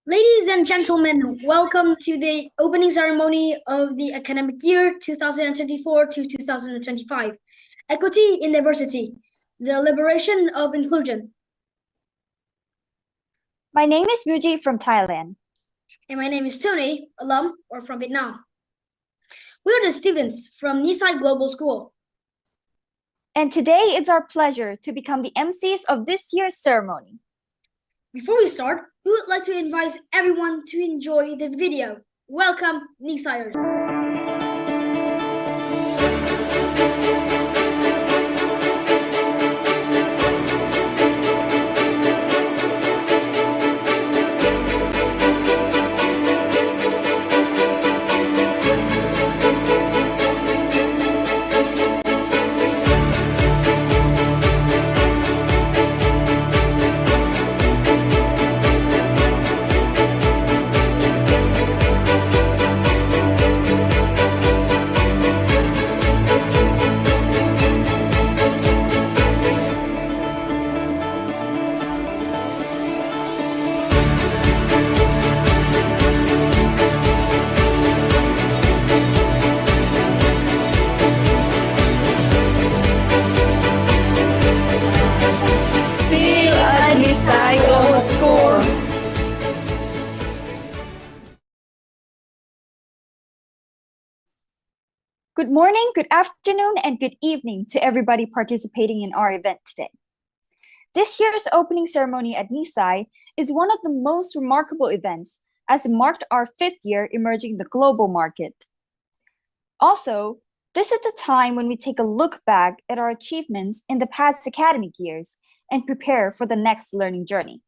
Ladies and gentlemen, welcome to the opening ceremony of the academic year 2024 to 2025. Equity in Diversity, the Liberation of Inclusion. My name is Muji from Thailand. And my name is Tony, alum or from Vietnam. We are the students from Nisai Global School. And today it's our pleasure to become the MCs of this year's ceremony. Before we start, we would like to invite everyone to enjoy the video. Welcome, Nisaiers. Nisai Global School. Good morning, good afternoon, and good evening to everybody participating in our event today. This year's opening ceremony at Nisai is one of the most remarkable events as it marked our 5th year emerging the global market. Also, this is the time when we take a look back at our achievements in the past academic years and prepare for the next learning journey.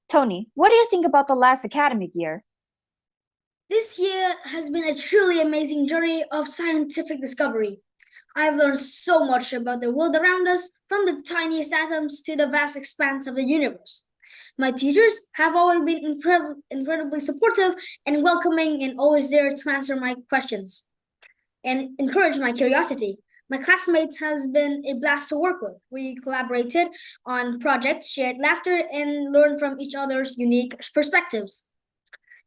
Tony, what do you think about the last academic year? This year has been a truly amazing journey of scientific discovery. I've learned so much about the world around us, from the tiniest atoms to the vast expanse of the universe. My teachers have always been incredibly supportive and welcoming and always there to answer my questions and encourage my curiosity. My classmates has been a blast to work with. We collaborated on projects, shared laughter, and learned from each other's unique perspectives.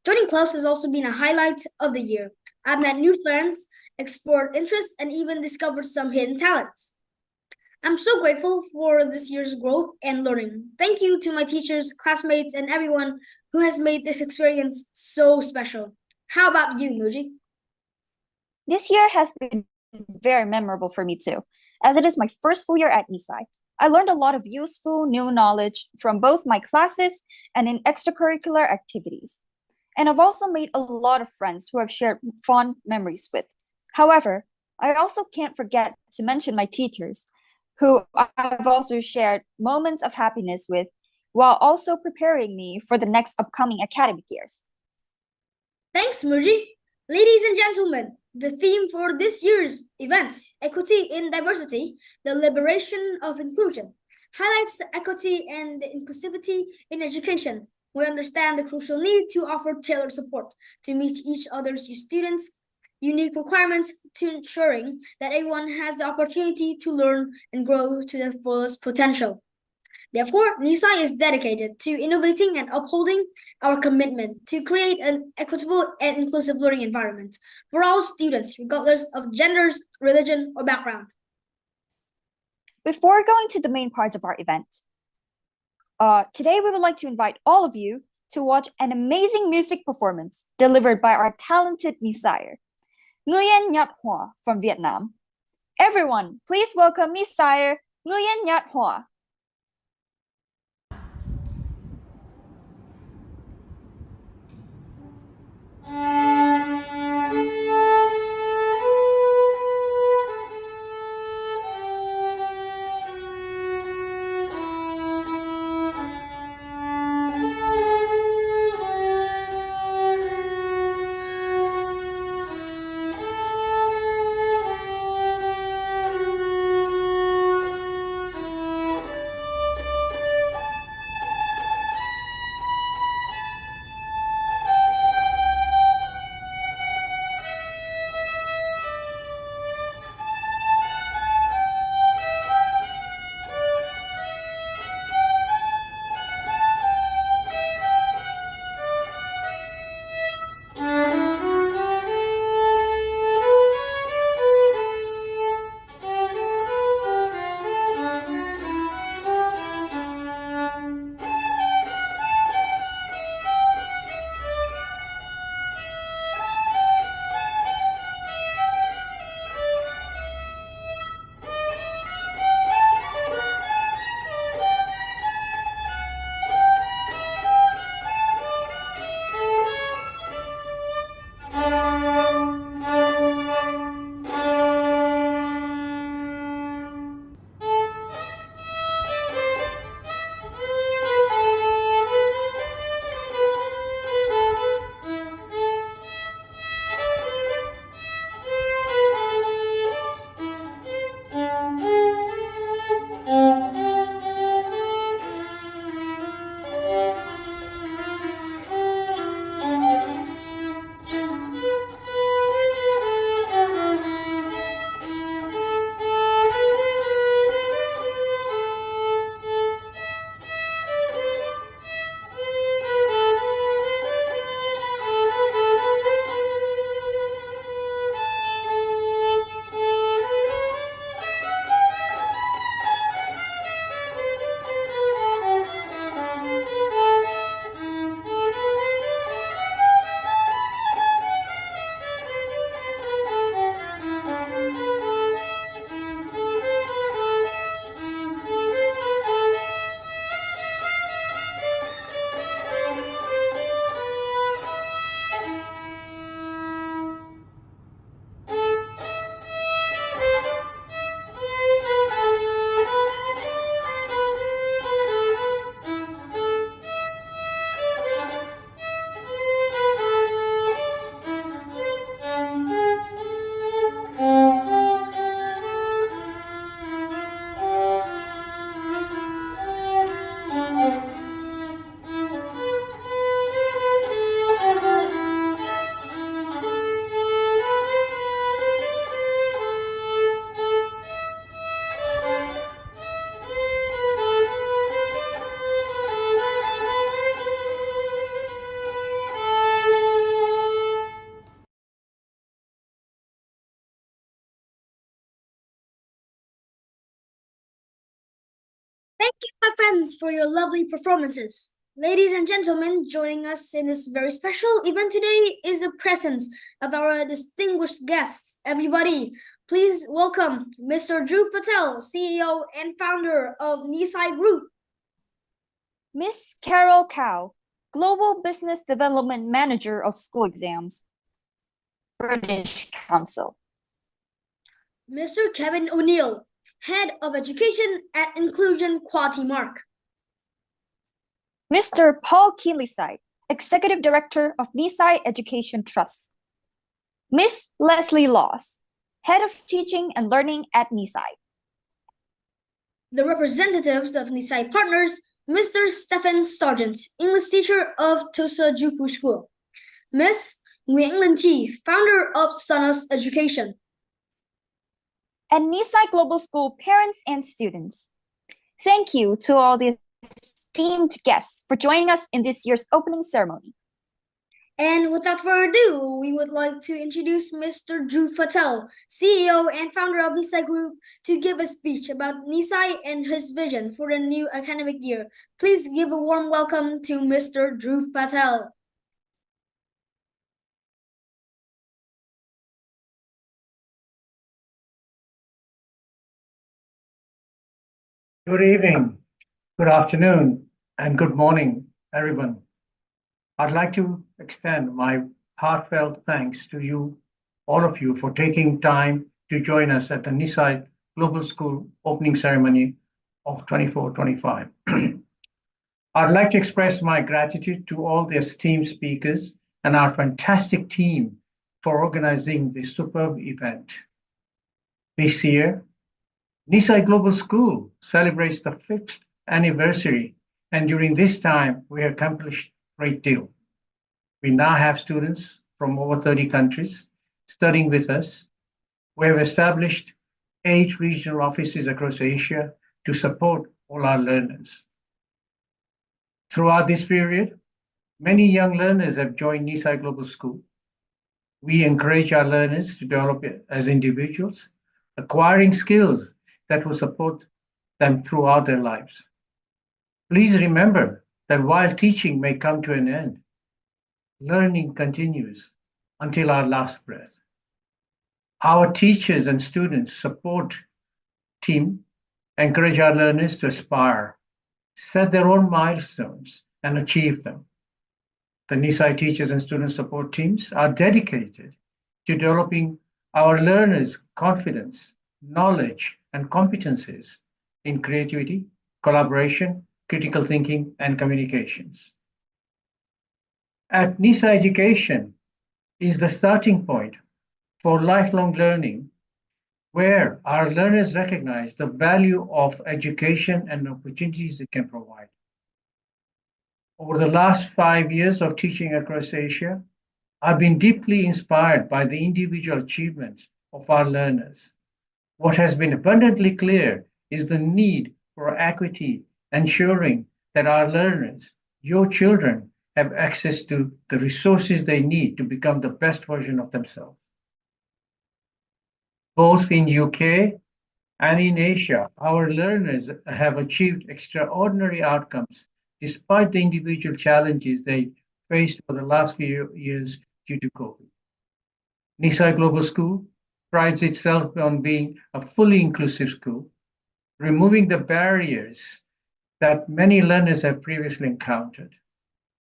Joining clubs has also been a highlight of the year. I've met new friends, explored interests, and even discovered some hidden talents. I'm so grateful for this year's growth and learning. Thank you to my teachers, classmates, and everyone who has made this experience so special. How about you, Muji? This year has been very memorable for me too, as it is my first full year at Nisai. I learned a lot of useful new knowledge from both my classes and in extracurricular activities. And I've also made a lot of friends who I've shared fond memories with. However, I also can't forget to mention my teachers, who I've also shared moments of happiness with, while also preparing me for the next upcoming academic years. Thanks, Muji. Ladies and gentlemen, the theme for this year's event, Equity in Diversity, the Liberation of Inclusion, highlights the equity and the inclusivity in education. We understand the crucial need to offer tailored support to meet each other's students' unique requirements, to ensuring that everyone has the opportunity to learn and grow to their fullest potential. Therefore, Nisai is dedicated to innovating and upholding our commitment to create an equitable and inclusive learning environment for all students, regardless of genders, religion, or background. Before going to the main parts of our event, today we would like to invite all of you to watch an amazing music performance delivered by our talented Nisaier, Nguyen Nhat Hoa from Vietnam. Everyone, please welcome Nisaier Nguyen Nhat Hoa. students for your lovely performances. Ladies and gentlemen, joining us in this very special event today is the presence of our distinguished guests. Everybody, please welcome Mr. Dhruv Patel, CEO and founder of Nisai Group. Miss Carol Cow, Global Business Development Manager of School Exams, British Council. Mr. Kevin O'Neill, Head of Education at Inclusion Quality Mark. Mr. Paul Keelyside, Executive Director of Nisai Education Trust. Miss Leslie Laws, Head of Teaching and Learning at Nisai. The representatives of Nisai Partners, Mr. Stephen Sargent, English teacher of Tosa Juku School. Miss Nguyen Lin Chi, founder of Sanos Education. And Nisai Global School parents and students. Thank you to all the esteemed guests for joining us in this year's opening ceremony. And without further ado, we would like to introduce Mr. Dhruv Patel, CEO and founder of Nisai Group, to give a speech about Nisai and his vision for the new academic year. Please give a warm welcome to Mr. Dhruv Patel. Good evening, good afternoon, and good morning, everyone. I'd like to extend my heartfelt thanks to you, all of you, for taking time to join us at the Nisai Global School opening ceremony of 24-25. I'd like to express my gratitude to all the esteemed speakers and our fantastic team for organizing this superb event. This year, Nisai Global School celebrates the 5th anniversary, and during this time, we have accomplished a great deal. We now have students from over 30 countries studying with us. We have established 8 regional offices across Asia to support all our learners. Throughout this period, many young learners have joined Nisai Global School. We encourage our learners to develop as individuals, acquiring skills that will support them throughout their lives. Please remember that while teaching may come to an end, learning continues until our last breath. Our teachers and students support team, encourage our learners to aspire, set their own milestones, and achieve them. The Nisai teachers and student support teams are dedicated to developing our learners' confidence, knowledge, and competencies in creativity, collaboration, critical thinking, and communications. At Nisai Education is the starting point for lifelong learning, where our learners recognize the value of education and opportunities it can provide. Over the last 5 years of teaching across Asia, I've been deeply inspired by the individual achievements of our learners. What has been abundantly clear is the need for equity, ensuring that our learners, your children, have access to the resources they need to become the best version of themselves. Both in UK and in Asia, our learners have achieved extraordinary outcomes despite the individual challenges they faced for the last few years due to COVID. Nisai Global School prides itself on being a fully inclusive school, removing the barriers that many learners have previously encountered.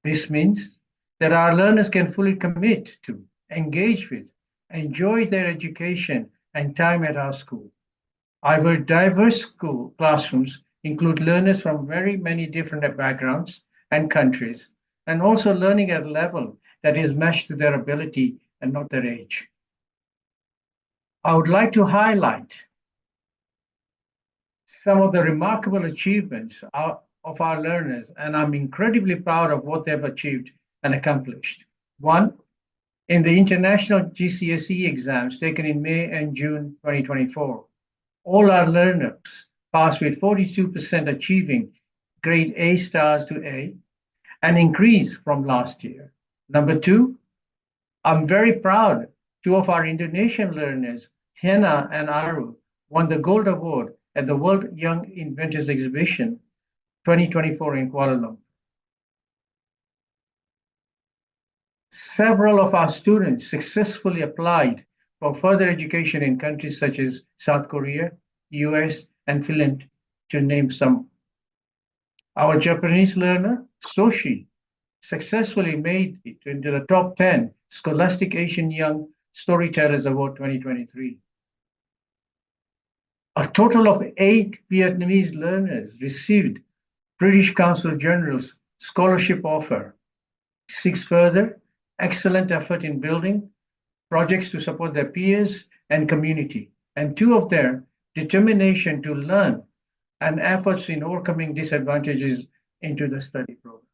This means that our learners can fully commit to, engage with, enjoy their education and time at our school. Our diverse school classrooms include learners from very many different backgrounds and countries, and also learning at a level that is matched to their ability and not their age. I would like to highlight some of the remarkable achievements of our learners, and I'm incredibly proud of what they've achieved and accomplished. One, in the international GCSE exams taken in May and June 2024, all our learners passed with 42% achieving grade A stars to A, an increase from last year. Number two, I'm very proud 2 of our Indonesian learners, Hena and Aru, won the Gold Award at the World Young Inventors Exhibition 2024 in Kuala Lumpur. Several of our students successfully applied for further education in countries such as South Korea, US, and Finland, to name some. Our Japanese learner, Soshi, successfully made it into the top 10 Scholastic Asian Young Storytellers Award 2023. A total of 8 Vietnamese learners received British Council General's scholarship offer. 6 further, excellent effort in building projects to support their peers and community, and 2 of their determination to learn and efforts in overcoming disadvantages into the study program.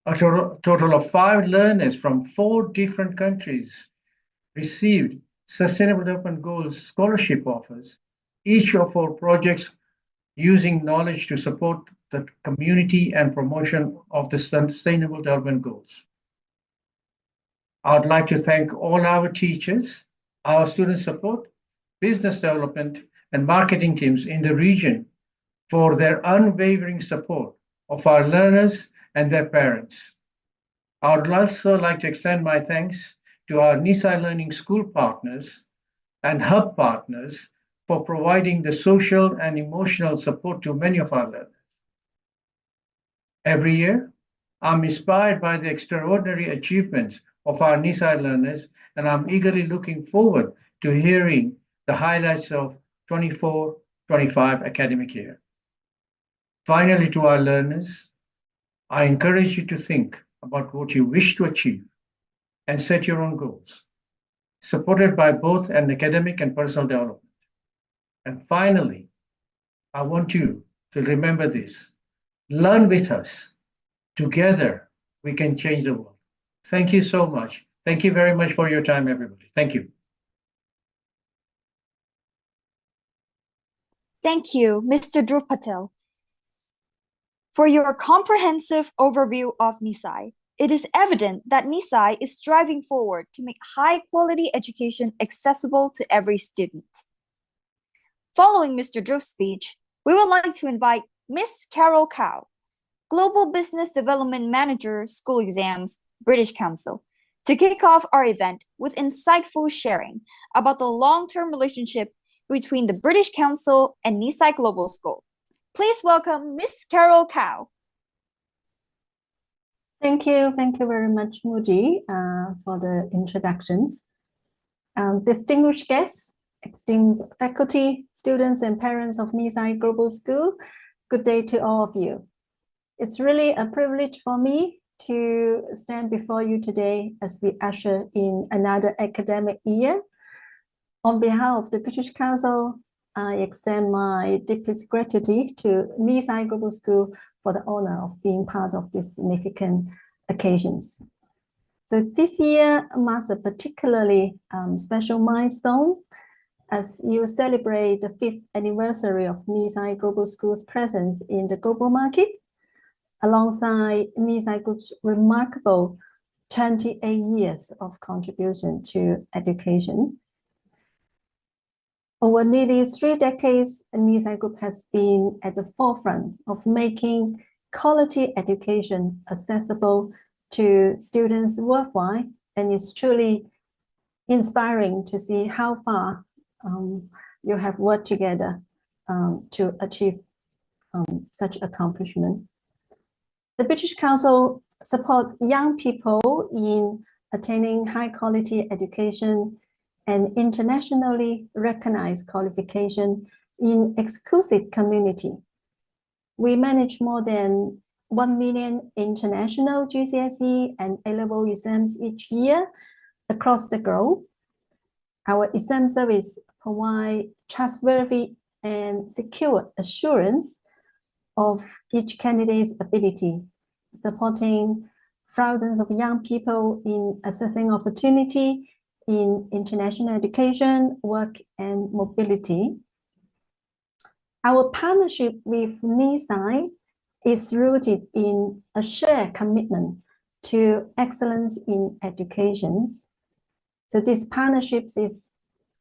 A total of 5 learners from 4 different countries received Sustainable Development Goals scholarship offers, each of 4 projects using knowledge to support the community and promotion of the Sustainable Development Goals. I would like to thank all our teachers, our student support, business development, and marketing teams in the region for their unwavering support of our learners and their parents. I would also like to extend my thanks to our Nisai Learning School partners and hub partners for providing the social and emotional support to many of our learners. Every year, I'm inspired by the extraordinary achievements of our Nisai learners, and I'm eagerly looking forward to hearing the highlights of 24-25 academic year. Finally, to our learners, I encourage you to think about what you wish to achieve and set your own goals, supported by both an academic and personal development. And finally, I want you to remember this: learn with us. Together, we can change the world. Thank you so much. Thank you very much for your time, everybody. Thank you. Thank you, Mr. Dhruv Patel, for your comprehensive overview of Nisai. It is evident that Nisai is striving forward to make high-quality education accessible to every student. Following Mr. Dhruv's speech, we would like to invite Miss Carol Cow, Global Business Development Manager, School Exams, British Council, to kick off our event with insightful sharing about the long-term relationship between the British Council and Nisai Global School. Please welcome Miss Carol Cow. Thank you very much, Moody, for the introductions. Distinguished guests, esteemed faculty, students, and parents of Nisai Global School, good day to all of you. It's really a privilege for me to stand before you today as we usher in another academic year. On behalf of the British Council, I extend my deepest gratitude to Nisai Global School for the honor of being part of these significant occasions. So this year marks a particularly special milestone as you celebrate the 5th anniversary of Nisai Global School's presence in the global market, alongside Nisai Group's remarkable 28 years of contribution to education. Over nearly 3 decades, Nisai Group has been at the forefront of making quality education accessible to students worldwide, and it's truly inspiring to see how far you have worked together to achieve such accomplishment. The British Council supports young people in attaining high quality education and internationally recognized qualification in exclusive community. We manage more than 1 million international GCSE and A-level exams each year across the globe. Our exam service provides trustworthy and secure assurance of each candidate's ability, supporting thousands of young people in assessing opportunity in international education, work, and mobility. Our partnership with Nisai is rooted in a shared commitment to excellence in education. So this partnership is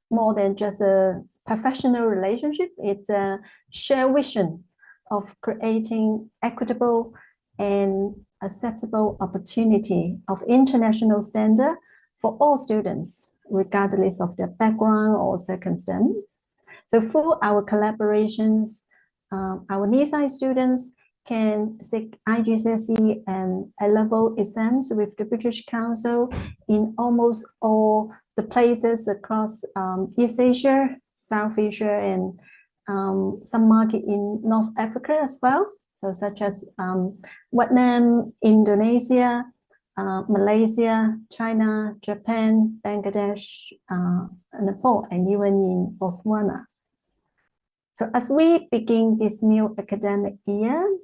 more than just a professional relationship, it's a shared vision of creating equitable and acceptable opportunity of international standard for all students, regardless of their background or circumstance. So through our collaborations, our Nisai students can seek IGCSE and A-level exams with the British Council in almost all the places across East Asia, South Asia, and some market in North Africa as well. So such as Vietnam, Indonesia, Malaysia, China, Japan, Bangladesh, Nepal, and even in Botswana. So as we begin this new academic year,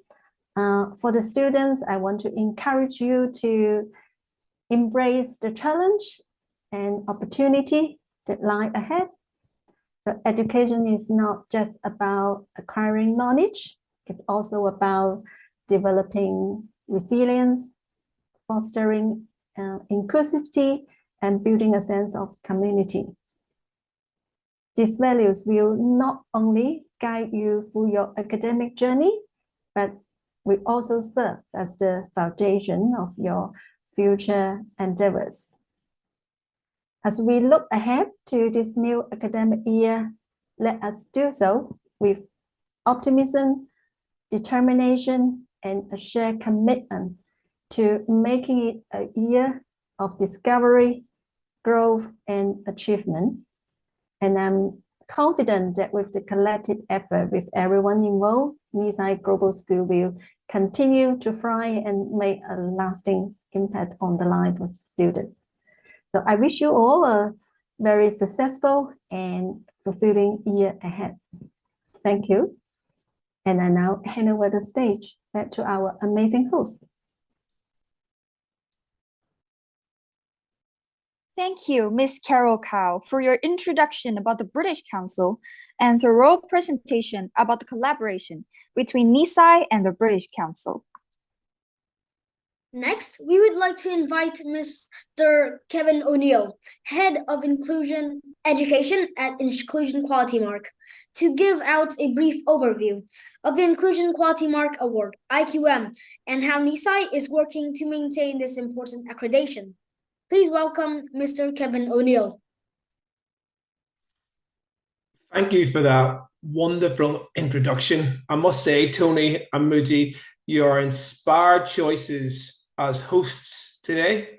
for the students, I want to encourage you to embrace the challenge and opportunity that lie ahead. So education is not just about acquiring knowledge, it's also about developing resilience, fostering inclusivity, and building a sense of community. These values will not only guide you through your academic journey, but will also serve as the foundation of your future endeavors. As we look ahead to this new academic year, let us do so with optimism, determination, and a shared commitment to making it a year of discovery, growth, and achievement. And I'm confident that with the collective effort with everyone involved, Nisai Global School will continue to thrive and make a lasting impact on the life of students. So I wish you all a very successful and fulfilling year ahead. Thank you. And I now hand over the stage back to our amazing host. Thank you, Ms. Carol Cow, for your introduction about the British Council and thorough presentation about the collaboration between Nisai and the British Council. Next, we would like to invite Mr. Kevin O'Neill, Head of Inclusion Education at Inclusion Quality Mark, to give out a brief overview of the Inclusion Quality Mark Award, IQM, and how Nisai is working to maintain this important accreditation. Please welcome Mr. Kevin O'Neill. Thank you for that wonderful introduction. I must say, Tony and Muji, you are inspired choices as hosts today.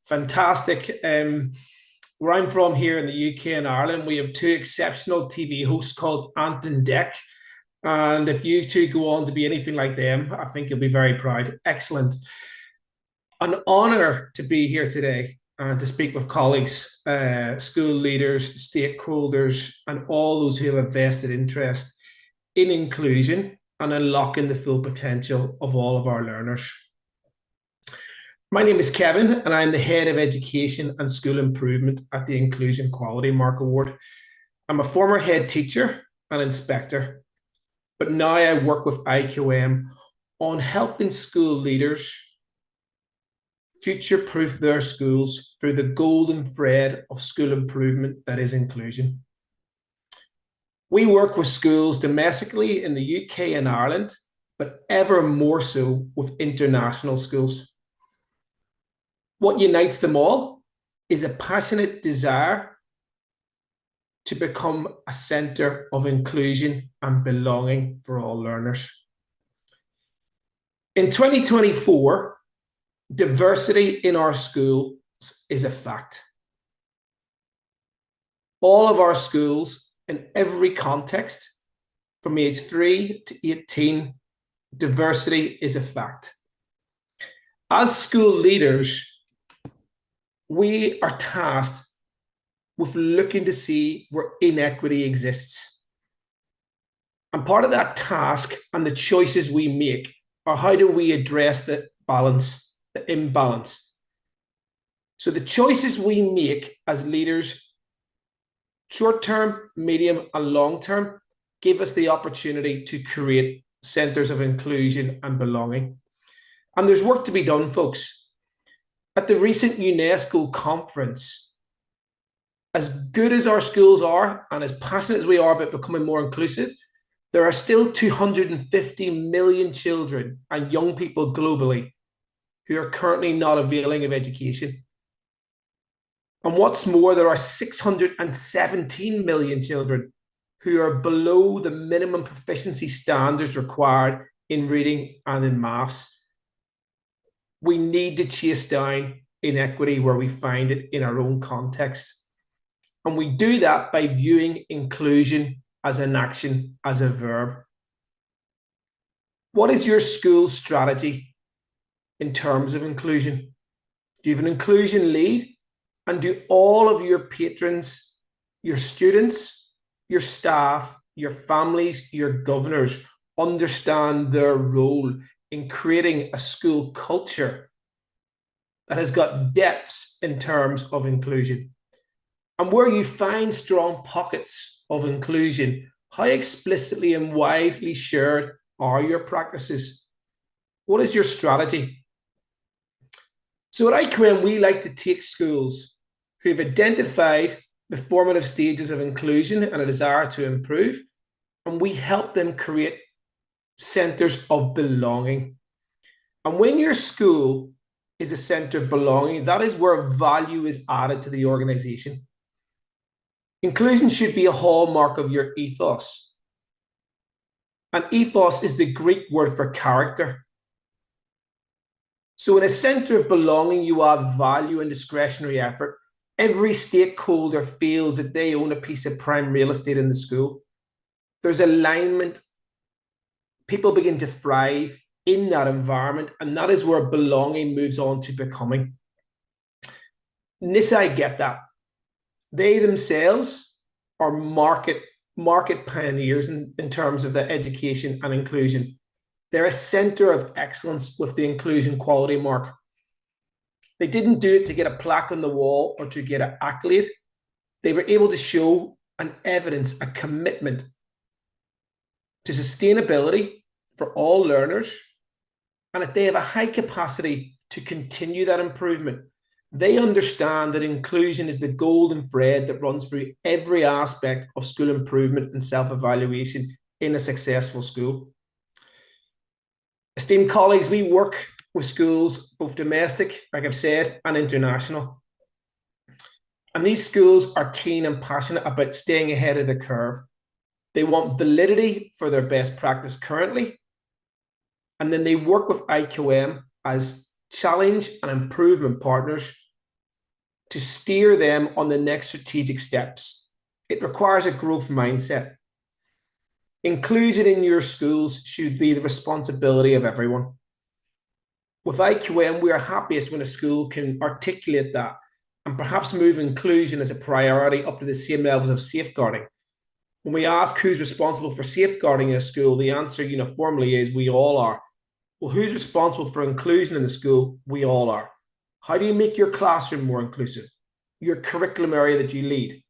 Fantastic. Where I'm from here in the UK and Ireland, we have two exceptional TV hosts called Ant and Dec. And if you two go on to be anything like them, I think you'll be very proud. Excellent. An honor to be here today and to speak with colleagues, school leaders, stakeholders, and all those who have a vested interest in inclusion and unlocking the full potential of all of our learners. My name is Kevin, and I'm the Head of Education and School Improvement at the Inclusion Quality Mark Award. I'm a former head teacher and inspector, but now I work with IQM on helping school leaders future-proof their schools through the golden thread of school improvement that is inclusion. We work with schools domestically in the UK and Ireland, but ever more so with international schools. What unites them all is a passionate desire to become a centre of inclusion and belonging for all learners. In 2024, diversity in our schools is a fact. All of our schools in every context, from age 3 to 18, diversity is a fact. As school leaders, we are tasked with looking to see where inequity exists. And part of that task and the choices we make are how do we address the balance, the imbalance. So the choices we make as leaders, short-term, medium, and long-term, give us the opportunity to create centres of inclusion and belonging. And there's work to be done, folks. At the recent UNESCO conference, as good as our schools are and as passionate as we are about becoming more inclusive, There are still 250 million children and young people globally who are currently not availing of education. And what's more, there are 617 million children who are below the minimum proficiency standards required in reading and in maths. We need to chase down inequity where we find it in our own context. And we do that by viewing inclusion as an action, as a verb. What is your school's strategy in terms of inclusion? Do you have an inclusion lead? And do all of your patrons, your students, your staff, your families, your governors understand their role in creating a school culture that has got depths in terms of inclusion? And where you find strong pockets of inclusion, how explicitly and widely shared are your practices? What is your strategy? So at IQM, we like to take schools who have identified the formative stages of inclusion and a desire to improve, and we help them create centers of belonging. And when your school is a center of belonging, that is where value is added to the organization. Inclusion should be a hallmark of your ethos. And ethos is the Greek word for character. So in a center of belonging, you add value and discretionary effort. Every stakeholder feels that they own a piece of prime real estate in the school. There's alignment. People begin to thrive in that environment, and that is where belonging moves on to becoming. Nisai get that. They themselves are market pioneers in terms of the education and inclusion. They're a center of excellence with the inclusion quality mark. They didn't do it to get a plaque on the wall or to get an accolade. They were able to show an evidence, a commitment to sustainability for all learners, and that they have a high capacity to continue that improvement. They understand that inclusion is the golden thread that runs through every aspect of school improvement and self-evaluation in a successful school. Esteemed colleagues, we work with schools, both domestic, like I've said, and international. And these schools are keen and passionate about staying ahead of the curve. They want validity for their best practice currently. And then they work with IQM as challenge and improvement partners to steer them on the next strategic steps. It requires a growth mindset. Inclusion in your schools should be the responsibility of everyone. With IQM, we are happiest when a school can articulate that and perhaps move inclusion as a priority up to the same levels of safeguarding. When we ask who's responsible for safeguarding a school, the answer uniformly is we all are. Well, who's responsible for inclusion in the school? We all are. How do you make your classroom more inclusive? Your curriculum area that you lead.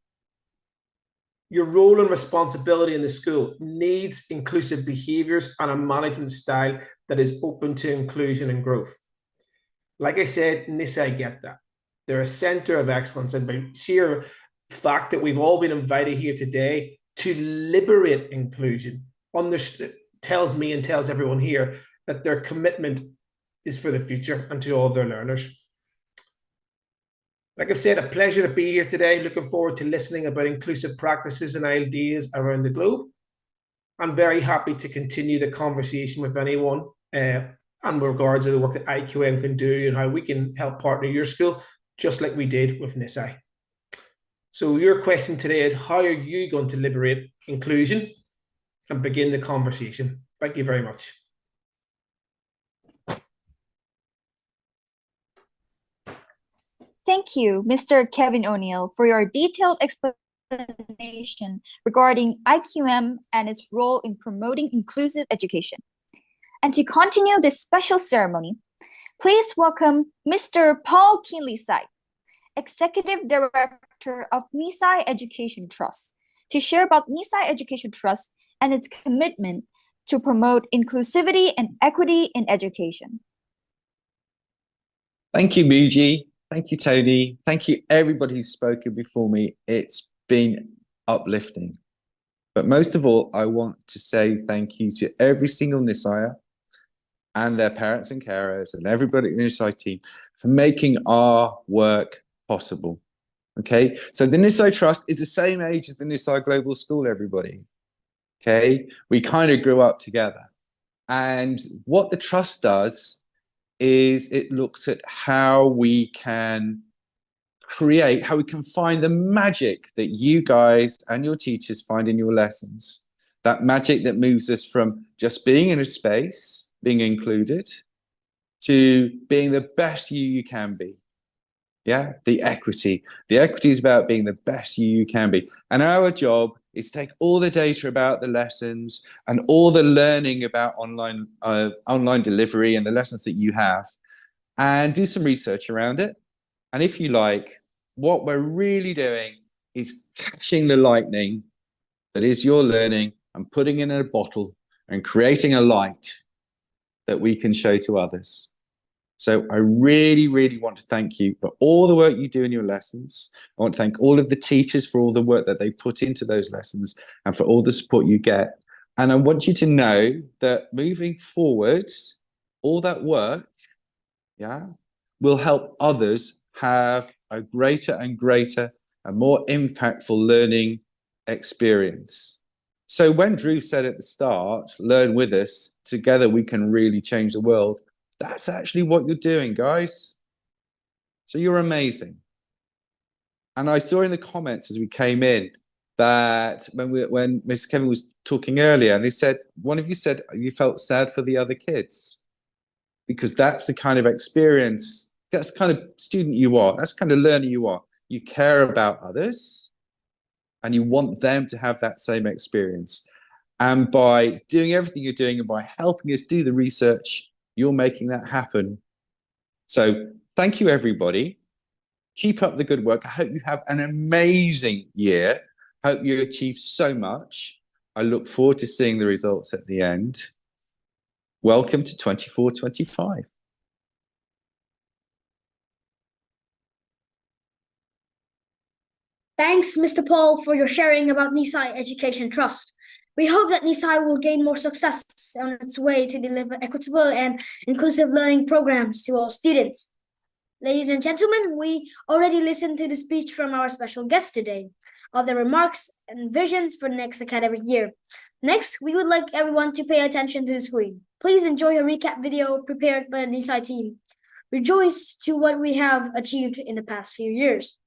Your role and responsibility in the school needs inclusive behaviors and a management style that is open to inclusion and growth. Like I said, Nisai get that. They're a center of excellence, and by sheer fact that we've all been invited here today to liberate inclusion tells me and tells everyone here that their commitment is for the future and to all of their learners. Like I said, a pleasure to be here today. Looking forward to listening about inclusive practices and ideas around the globe. I'm very happy to continue the conversation with anyone in regards to the work that IQM can do and how we can help partner your school, just like we did with Nisai. So your question today is, how are you going to liberate inclusion and begin the conversation? Thank you very much. Thank you, Mr. Kevin O'Neill, for your detailed explanation regarding IQM and its role in promoting inclusive education. And to continue this special ceremony, please welcome Mr. Paul Kinley-Sai, Executive Director of Nisai Education Trust, to share about Nisai Education Trust and its commitment to promote inclusivity and equity in education. Thank you, Muji. Thank you, Tony. Thank you, everybody who's spoken before me. It's been uplifting. But most of all, I want to say thank you to every single Nisaya and their parents and carers and everybody in the Nisai team for making our work possible. Okay, so the Nisai Trust is the same age as the Nisai Global School, everybody. Okay, we kind of grew up together. And what the Trust does is it looks at how we can create, how we can find the magic that you guys and your teachers find in your lessons. That magic that moves us from just being in a space, being included, to being the best you can be. Yeah, the equity. The equity is about being the best you can be. And our job is to take all the data about the lessons and all the learning about online delivery and the lessons that you have and do some research around it. And if you like, what we're really doing is catching the lightning that is your learning and putting it in a bottle and creating a light that we can show to others. So I really, really want to thank you for all the work you do in your lessons. I want to thank all of the teachers for all the work that they put into those lessons and for all the support you get. And I want you to know that moving forward, all that work, yeah, will help others have a greater and greater and more impactful learning experience. So when Drew said at the start, learn with us, together we can really change the world. That's actually what you're doing, guys. So you're amazing. And I saw in the comments as we came in that when Mr. Kevin was talking earlier, and they said, one of you said you felt sad for the other kids because that's the kind of experience, that's the kind of student you are, that's the kind of learner you are. You care about others and you want them to have that same experience. And by doing everything you're doing and by helping us do the research, you're making that happen. So thank you, everybody. Keep up the good work. I hope you have an amazing year. Hope you achieve so much. I look forward to seeing the results at the end. Welcome to 24-25. Thanks, Mr. Paul, for your sharing about Nisai Education Trust. We hope that Nisai will gain more success on its way to deliver equitable and inclusive learning programs to all students. Ladies and gentlemen, we already listened to the speech from our special guest today of their remarks and visions for next academic year. Next, we would like everyone to pay attention to the screen. Please enjoy a recap video prepared by the Nisai team. Rejoice to what we have achieved in the past few years.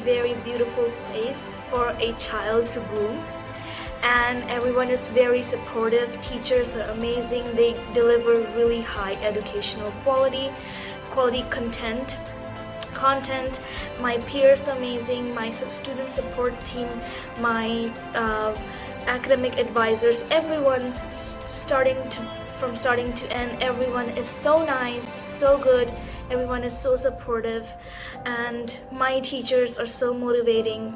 very beautiful place for a child to bloom. And everyone is very supportive. Teachers are amazing. They deliver really high educational quality content. My peers amazing. My student support team, my academic advisors, everyone from starting to end, everyone is so nice, so good. Everyone is so supportive, and my teachers are so motivating.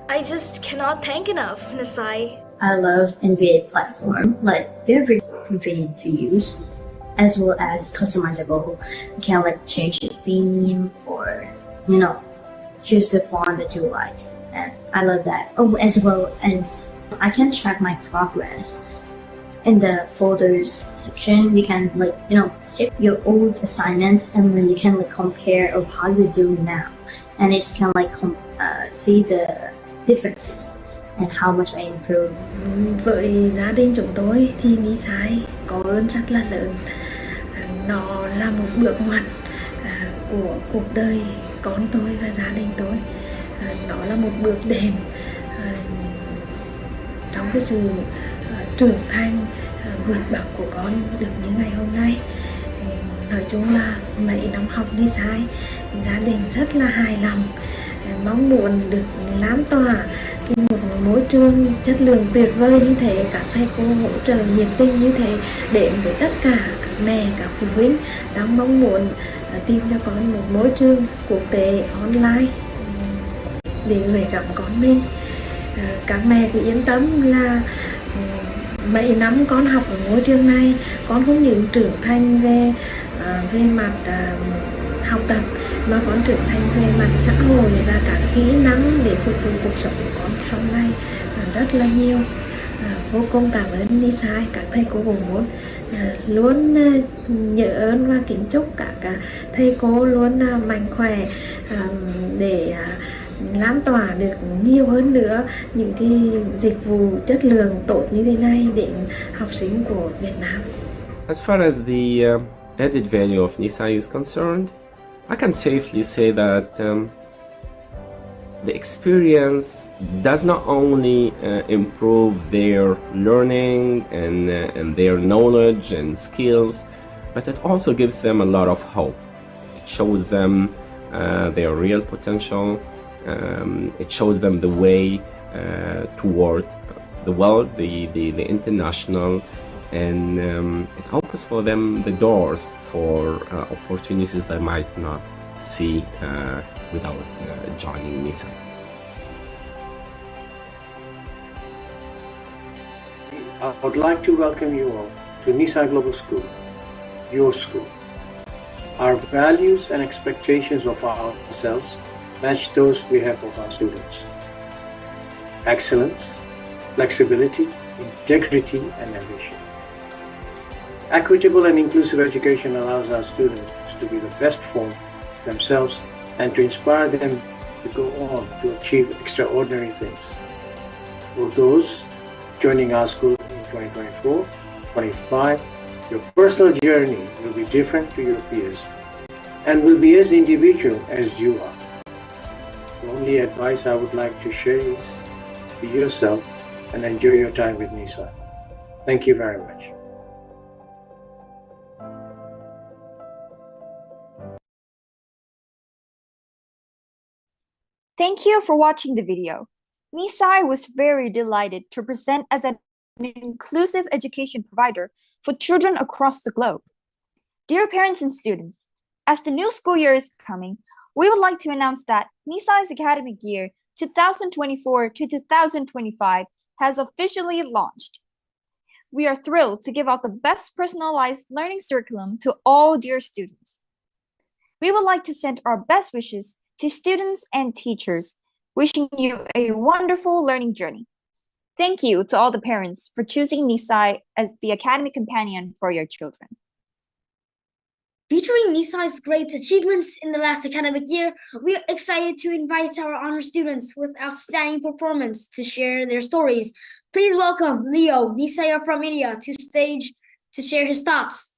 I just cannot thank enough Nisai. I love NVIDIA platform, like they're very convenient to use, as well as customizable. You can like change the theme or choose the font that you like, and I love that. Oh, as well as I can track my progress. In the folders section, you can check your old assignments, and then you can compare of how you do now, and it can see the differences and how much I improve. Với gia đình chúng tôi thì Nisai có ơn rất là lớn. Nó là một bước ngoặt của cuộc đời con tôi và gia đình tôi. Nó là một bước đệm trong cái sự trưởng thành vượt bậc của con được như ngày hôm nay. Nói chung là mấy năm học Nisai, gia đình rất là hài lòng, mong muốn được lan tỏa một môi trường chất lượng tuyệt vời như thế, các thầy cô hỗ trợ nhiệt tình như thế đến với tất cả các mẹ, các phụ huynh đang mong muốn tìm cho con một môi trường quốc tế online để gửi gắm con mình. Các mẹ cứ yên tâm là mấy năm con học ở môi trường này, con không những trưởng thành về mặt học tập, mà con trưởng thành về mặt xã hội và các kỹ năng để phục vụ cuộc sống của con sau này rất là nhiều. Vô cùng cảm ơn Nisai, các thầy cô bộ môn luôn nhớ ơn và kính chúc các thầy cô luôn mạnh khỏe để lan tỏa được nhiều hơn nữa những cái dịch vụ chất lượng tốt như thế này đến học sinh của Việt Nam. As far as the added value of Nisai is concerned, I can safely say that the experience does not only improve their learning and their knowledge and skills, but it also gives them a lot of hope. It shows them their real potential. It shows them the way toward the world, the international, and it opens for them the doors for opportunities they might not see without joining Nisai. I would like to welcome you all to Nisai Global School, your school. Our values and expectations of ourselves match those we have of our students. Excellence, flexibility, integrity, and ambition. Equitable and inclusive education allows our students to be the best form themselves and to inspire them to go on to achieve extraordinary things. For those joining our school in 2024-25, your personal journey will be different to your peers and will be as individual as you are. The only advice I would like to share is be yourself and enjoy your time with Nisai. Thank you very much. Thank you for watching the video. Nisai was very delighted to present as an inclusive education provider for children across the globe. Dear parents and students, as the new school year is coming, we would like to announce that Nisai's academic year 2024 to 2025 has officially launched. We are thrilled to give out the best personalized learning curriculum to all dear students. We would like to send our best wishes to students and teachers, wishing you a wonderful learning journey. Thank you to all the parents for choosing Nisai as the academic companion for your children. Featuring Nisai's great achievements in the last academic year, we are excited to invite our honor students with outstanding performance to share their stories. Please welcome Leo Nisaya from India to stage to share his thoughts.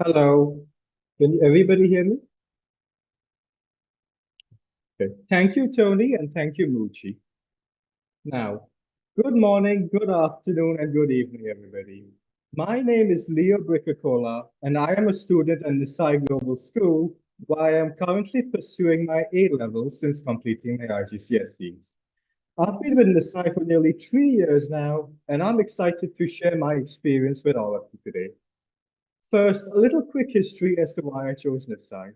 Hello, can everybody hear me? Okay. Thank you, Tony, and thank you, Muchi. Now, good morning, good afternoon, and good evening, everybody. My name is Leo Bricacola, and I am a student at Nisai Global School, where I am currently pursuing my A-levels since completing my IGCSEs. I've been with Nisai for nearly 3 years now, and I'm excited to share my experience with all of you today. First, a little quick history as to why I chose Nisai.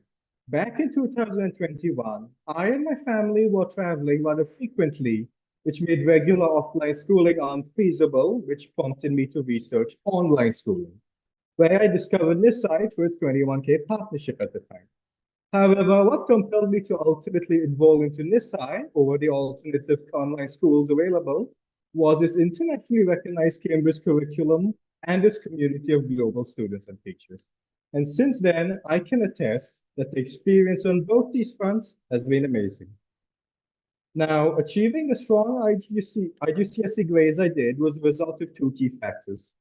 Back in 2021, I and my family were traveling rather frequently, which made regular offline schooling unfeasible, which prompted me to research online schooling, where I discovered Nisai through its 21K partnership at the time. However, what compelled me to ultimately enroll into Nisai over the alternative online schools available was its internationally recognized Cambridge curriculum and its community of global students and teachers. And since then, I can attest that the experience on both these fronts has been amazing. Now, achieving the strong IGCSE grades I did was a result of two key factors.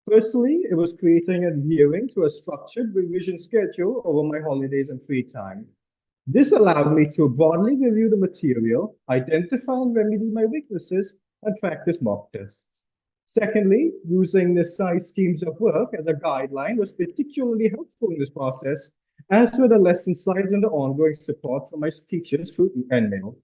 Firstly, it was creating and adhering to a structured revision schedule over my holidays and free time. This allowed me to broadly review the material, identify and remedy my weaknesses, and practice mock tests. Secondly, using the size schemes of work as a guideline was particularly helpful in this process, as were the lesson slides and the ongoing support from my teachers through email.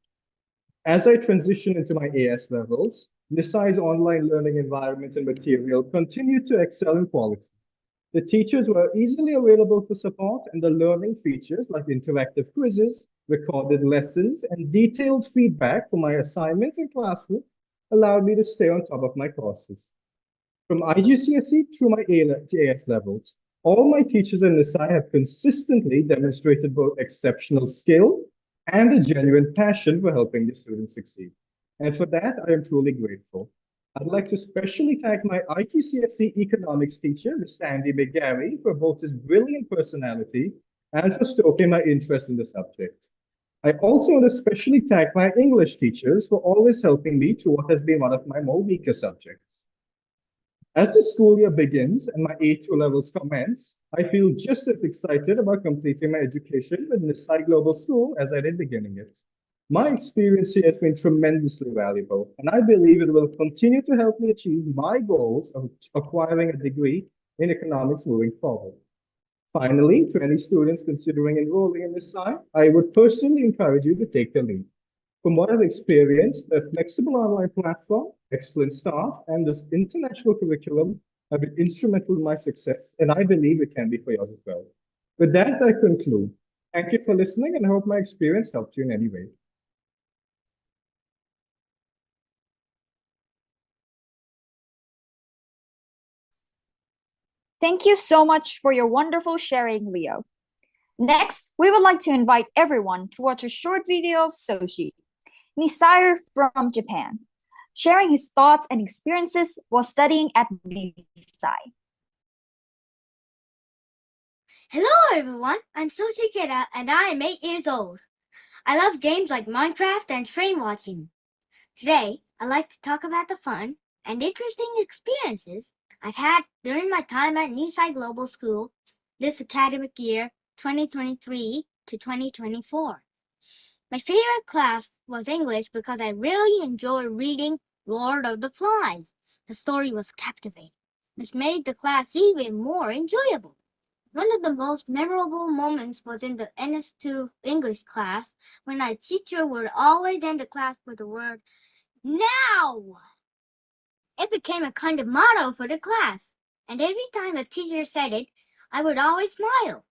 As I transition into my AS levels, Nisai's online learning environment and material continued to excel in quality. The teachers were easily available for support, and the learning features like interactive quizzes, recorded lessons, and detailed feedback for my assignments and classwork allowed me to stay on top of my courses. From IGCSE through my AS levels, all my teachers in Nisai have consistently demonstrated both exceptional skill and a genuine passion for helping the students succeed. And for that, I am truly grateful. I'd like to specially thank my IGCSE economics teacher, Mr. Andy McGarry, for both his brilliant personality and for stoking my interest in the subject. I also want to especially thank my English teachers for always helping me through what has been one of my more weaker subjects. As the school year begins and my A2 levels commence, I feel just as excited about completing my education with Nisai Global School as I did beginning it. My experience here has been tremendously valuable, and I believe it will continue to help me achieve my goals of acquiring a degree in economics moving forward. Finally, to any students considering enrolling in Nisai, I would personally encourage you to take the lead. From what I've experienced, the flexible online platform, excellent staff, and this international curriculum have been instrumental in my success, and I believe it can be for yours as well. With that, I conclude. Thank you for listening, and I hope my experience helped you in any way. Thank you so much for your wonderful sharing, Leo. Next, we would like to invite everyone to watch a short video of Soshi, Nisai from Japan, sharing his thoughts and experiences while studying at Nisai. Hello everyone, I'm Soshi Kida and I am 8 years old. I love games like Minecraft and train watching. Today, I'd like to talk about the fun and interesting experiences I've had during my time at Nisai Global School this academic year 2023 to 2024. My favorite class was English because I really enjoyed reading Lord of the Flies. The story was captivating, which made the class even more enjoyable. One of the most memorable moments was in the NS2 English class when our teacher would always end the class with the word, "Now!" It became a kind of motto for the class, and every time the teacher said it, I would always smile.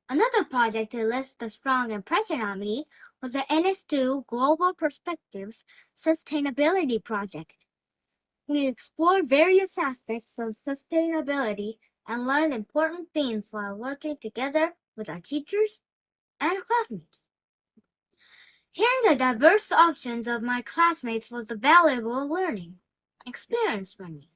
Another project that left a strong impression on me was the NS2 Global Perspectives Sustainability Project. We explored various aspects of sustainability and learned important things while working together with our teachers and classmates. Hearing the diverse options of my classmates was a valuable learning experience for me.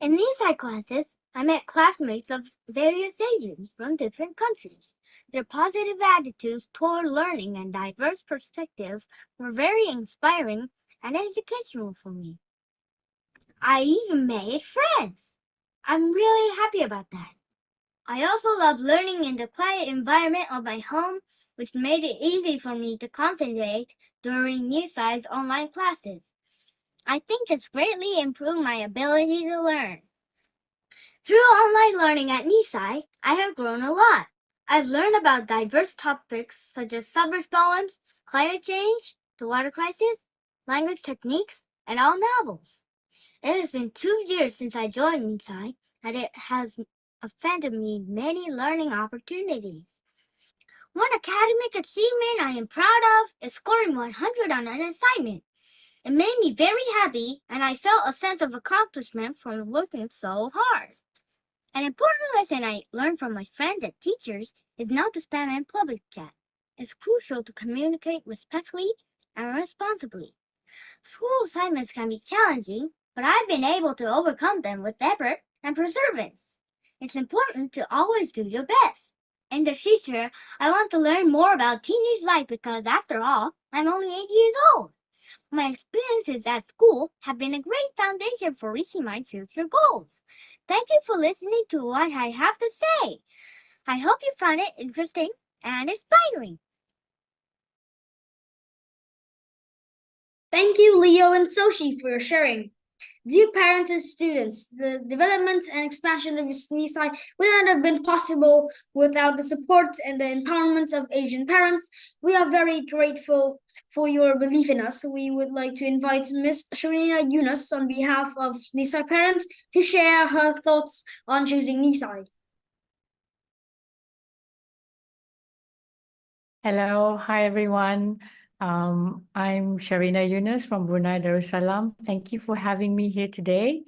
In these classes, I met classmates of various ages from different countries. Their positive attitudes toward learning and diverse perspectives were very inspiring and educational for me. I even made friends. I'm really happy about that. I also love learning in the quiet environment of my home, which made it easy for me to concentrate during Nisai's online classes. I think it's greatly improved my ability to learn. Through online learning at Nisai, I have grown a lot. I've learned about diverse topics such as submerged poems, climate change, the water crisis, language techniques, and all novels. It has been 2 years since I joined Nisai, and it has afforded me many learning opportunities. One academic achievement I am proud of is scoring 100 on an assignment. It made me very happy, and I felt a sense of accomplishment from working so hard. An important lesson I learned from my friends and teachers is not to spam in public chat. It's crucial to communicate respectfully and responsibly. School assignments can be challenging, but I've been able to overcome them with effort and perseverance. It's important to always do your best. In the future, I want to learn more about teenage life because, after all, I'm only 8 years old. My experiences at school have been a great foundation for reaching my future goals. Thank you for listening to what I have to say. I hope you found it interesting and inspiring. Thank you, Leo and Soshi, for your sharing. Dear parents and students, the development and expansion of Nisai would not have been possible without the support and the empowerment of Asian parents. We are very grateful for your belief in us. We would like to invite Ms. Sharina Yunus on behalf of Nisai parents to share her thoughts on choosing Nisai. Hello, hi everyone. I'm Sharina Yunus from Brunei Darussalam. Thank you for having me here today.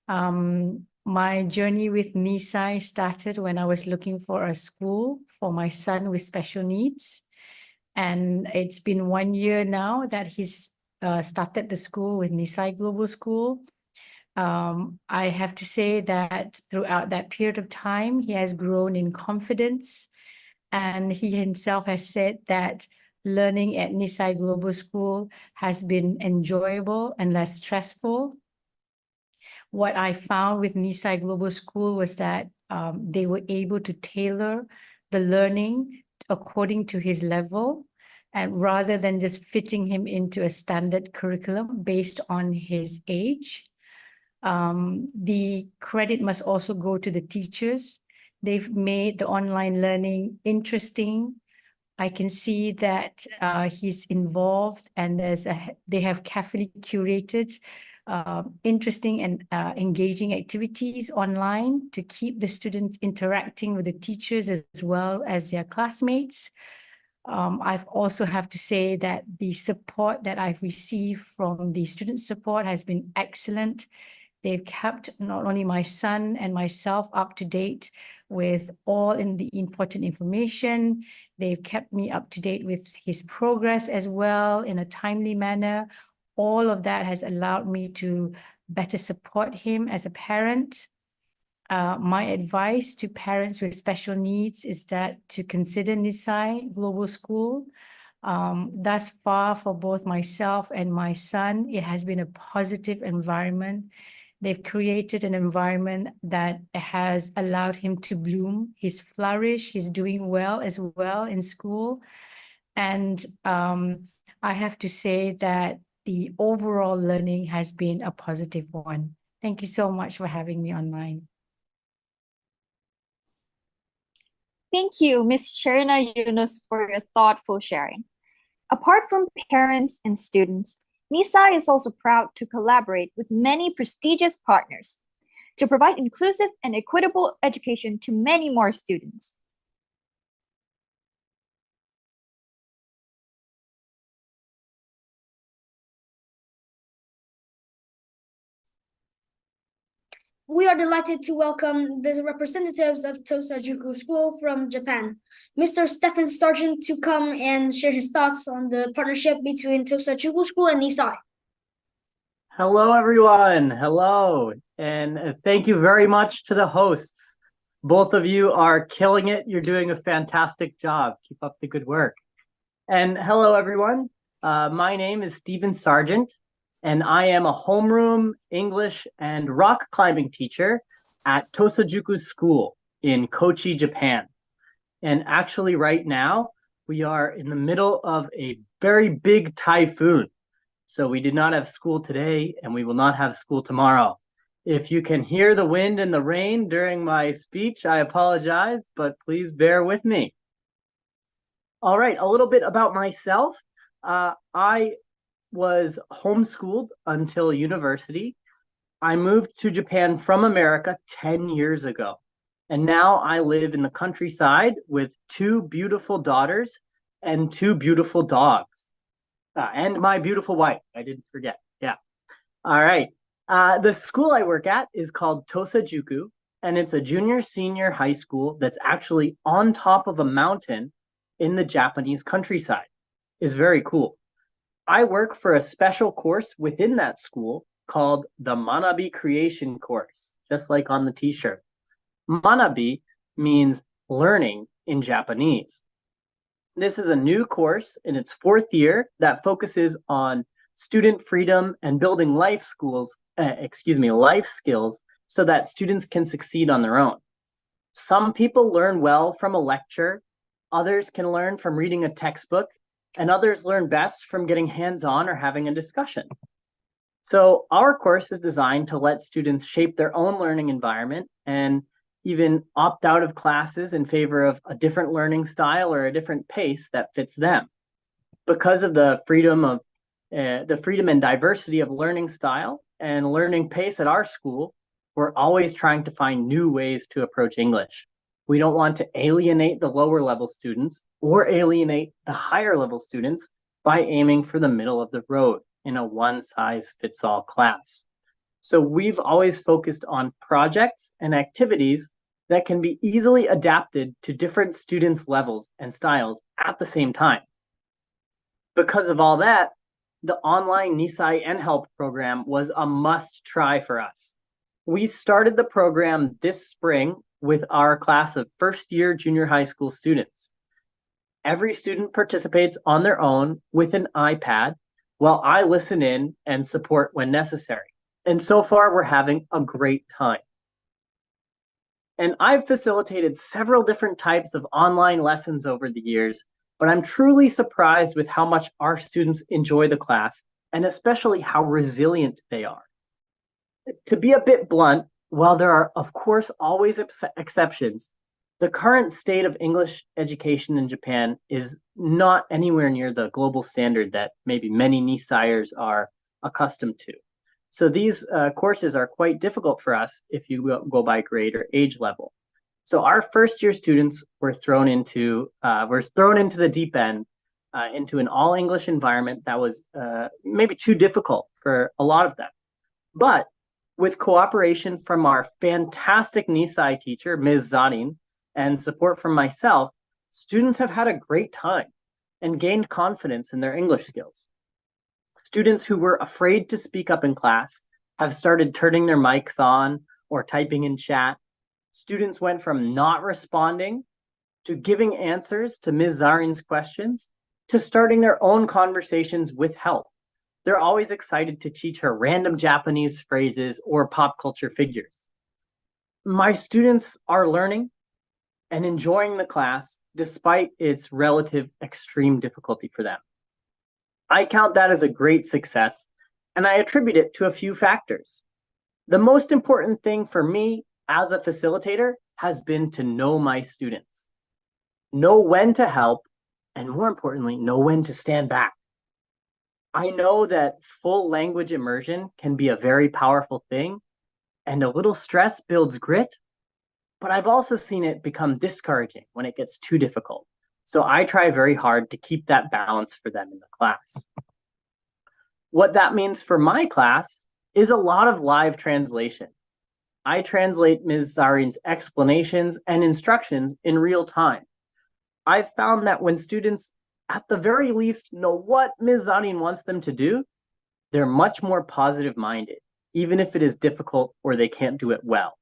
My journey with Nisai started when I was looking for a school for my son with special needs. And it's been 1 year now that he's started the school with Nisai Global School. I have to say that throughout that period of time, he has grown in confidence. And he himself has said that learning at Nisai Global School has been enjoyable and less stressful. What I found with Nisai Global School was that they were able to tailor the learning according to his level, and rather than just fitting him into a standard curriculum based on his age. The credit must also go to the teachers. They've made the online learning interesting. I can see that he's involved, and they have carefully curated interesting and engaging activities online to keep the students interacting with the teachers as well as their classmates. I've also have to say that the support that I've received from the student support has been excellent. They've kept not only my son and myself up to date with all in the important information. They've kept me up to date with his progress as well in a timely manner. All of that has allowed me to better support him as a parent. My advice to parents with special needs is that to consider Nisai Global School. Thus far, for both myself and my son, it has been a positive environment. They've created an environment that has allowed him to bloom. He's flourished. He's doing well as well in school. And I have to say that the overall learning has been a positive one. Thank you so much for having me online. Thank you, Ms. Sharina Yunus, for your thoughtful sharing. Apart from parents and students, Nisai is also proud to collaborate with many prestigious partners to provide inclusive and equitable education to many more students. We are delighted to welcome the representatives of Tosa Juku School from Japan, Mr. Stephen Sargent, to come and share his thoughts on the partnership between Tosa Juku School and Nisai. Hello, everyone. Hello. And thank you very much to the hosts. Both of you are killing it. You're doing a fantastic job. Keep up the good work. And hello, everyone. My name is Stephen Sargent, and I am a homeroom, English, and rock climbing teacher at Tosajuku School in Kochi, Japan. And actually right now, we are in the middle of a very big typhoon. So we did not have school today, and we will not have school tomorrow. If you can hear the wind and the rain during my speech, I apologize, but please bear with me. All right, a little bit about myself. I was homeschooled until university. I moved to Japan from America 10 years ago. And now I live in the countryside with 2 beautiful daughters and 2 beautiful dogs. And my beautiful wife, I didn't forget. Yeah. All right. The school I work at is called Tosajuku, and it's a junior senior high school that's actually on top of a mountain in the Japanese countryside. It's very cool. I work for a special course within that school called the Manabi Creation course, just like on the t-shirt. Manabi means learning in Japanese. This is a new course in its 4th year that focuses on student freedom and building life skills so that students can succeed on their own. Some people learn well from a lecture, others can learn from reading a textbook, and others learn best from getting hands-on or having a discussion. So our course is designed to let students shape their own learning environment and even opt out of classes in favor of a different learning style or a different pace that fits them. Because of the freedom and diversity of learning style and learning pace at our school, we're always trying to find new ways to approach English. We don't want to alienate the lower level students or alienate the higher level students by aiming for the middle of the road in a one-size-fits-all class. So we've always focused on projects and activities that can be easily adapted to different students' levels and styles at the same time. Because of all that, the online Nisai and Help program was a must-try for us. We started the program this spring with our class of first-year junior high school students. Every student participates on their own with an iPad, while I listen in and support when necessary. And so far, we're having a great time. And I've facilitated several different types of online lessons over the years, but I'm truly surprised with how much our students enjoy the class, and especially how resilient they are. To be a bit blunt, while there are, of course, always exceptions, the current state of English education in Japan is not anywhere near the global standard that maybe many Nisaiers are accustomed to. So these courses are quite difficult for us if you go by grade or age level. So our first year students were thrown into the deep end into an all English environment that was maybe too difficult for a lot of them. But with cooperation from our fantastic Nisai teacher, Ms. Zarin, and support from myself, students have had a great time and gained confidence in their English skills. Students who were afraid to speak up in class have started turning their mics on or typing in chat. Students went from not responding to giving answers to Ms. Zarin's questions to starting their own conversations with help. They're always excited to teach her random Japanese phrases or pop culture figures. My students are learning and enjoying the class despite its relative extreme difficulty for them. I count that as a great success, and I attribute it to a few factors. The most important thing for me as a facilitator has been to know my students, know when to help, and more importantly, know when to stand back. I know that full language immersion can be a very powerful thing, and a little stress builds grit, but I've also seen it become discouraging when it gets too difficult. So I try very hard to keep that balance for them in the class. What that means for my class is a lot of live translation. I translate Ms. Zarin's explanations and instructions in real time. I've found that when students at the very least know what Ms. Zarin wants them to do, they're much more positive-minded, even if it is difficult or they can't do it well.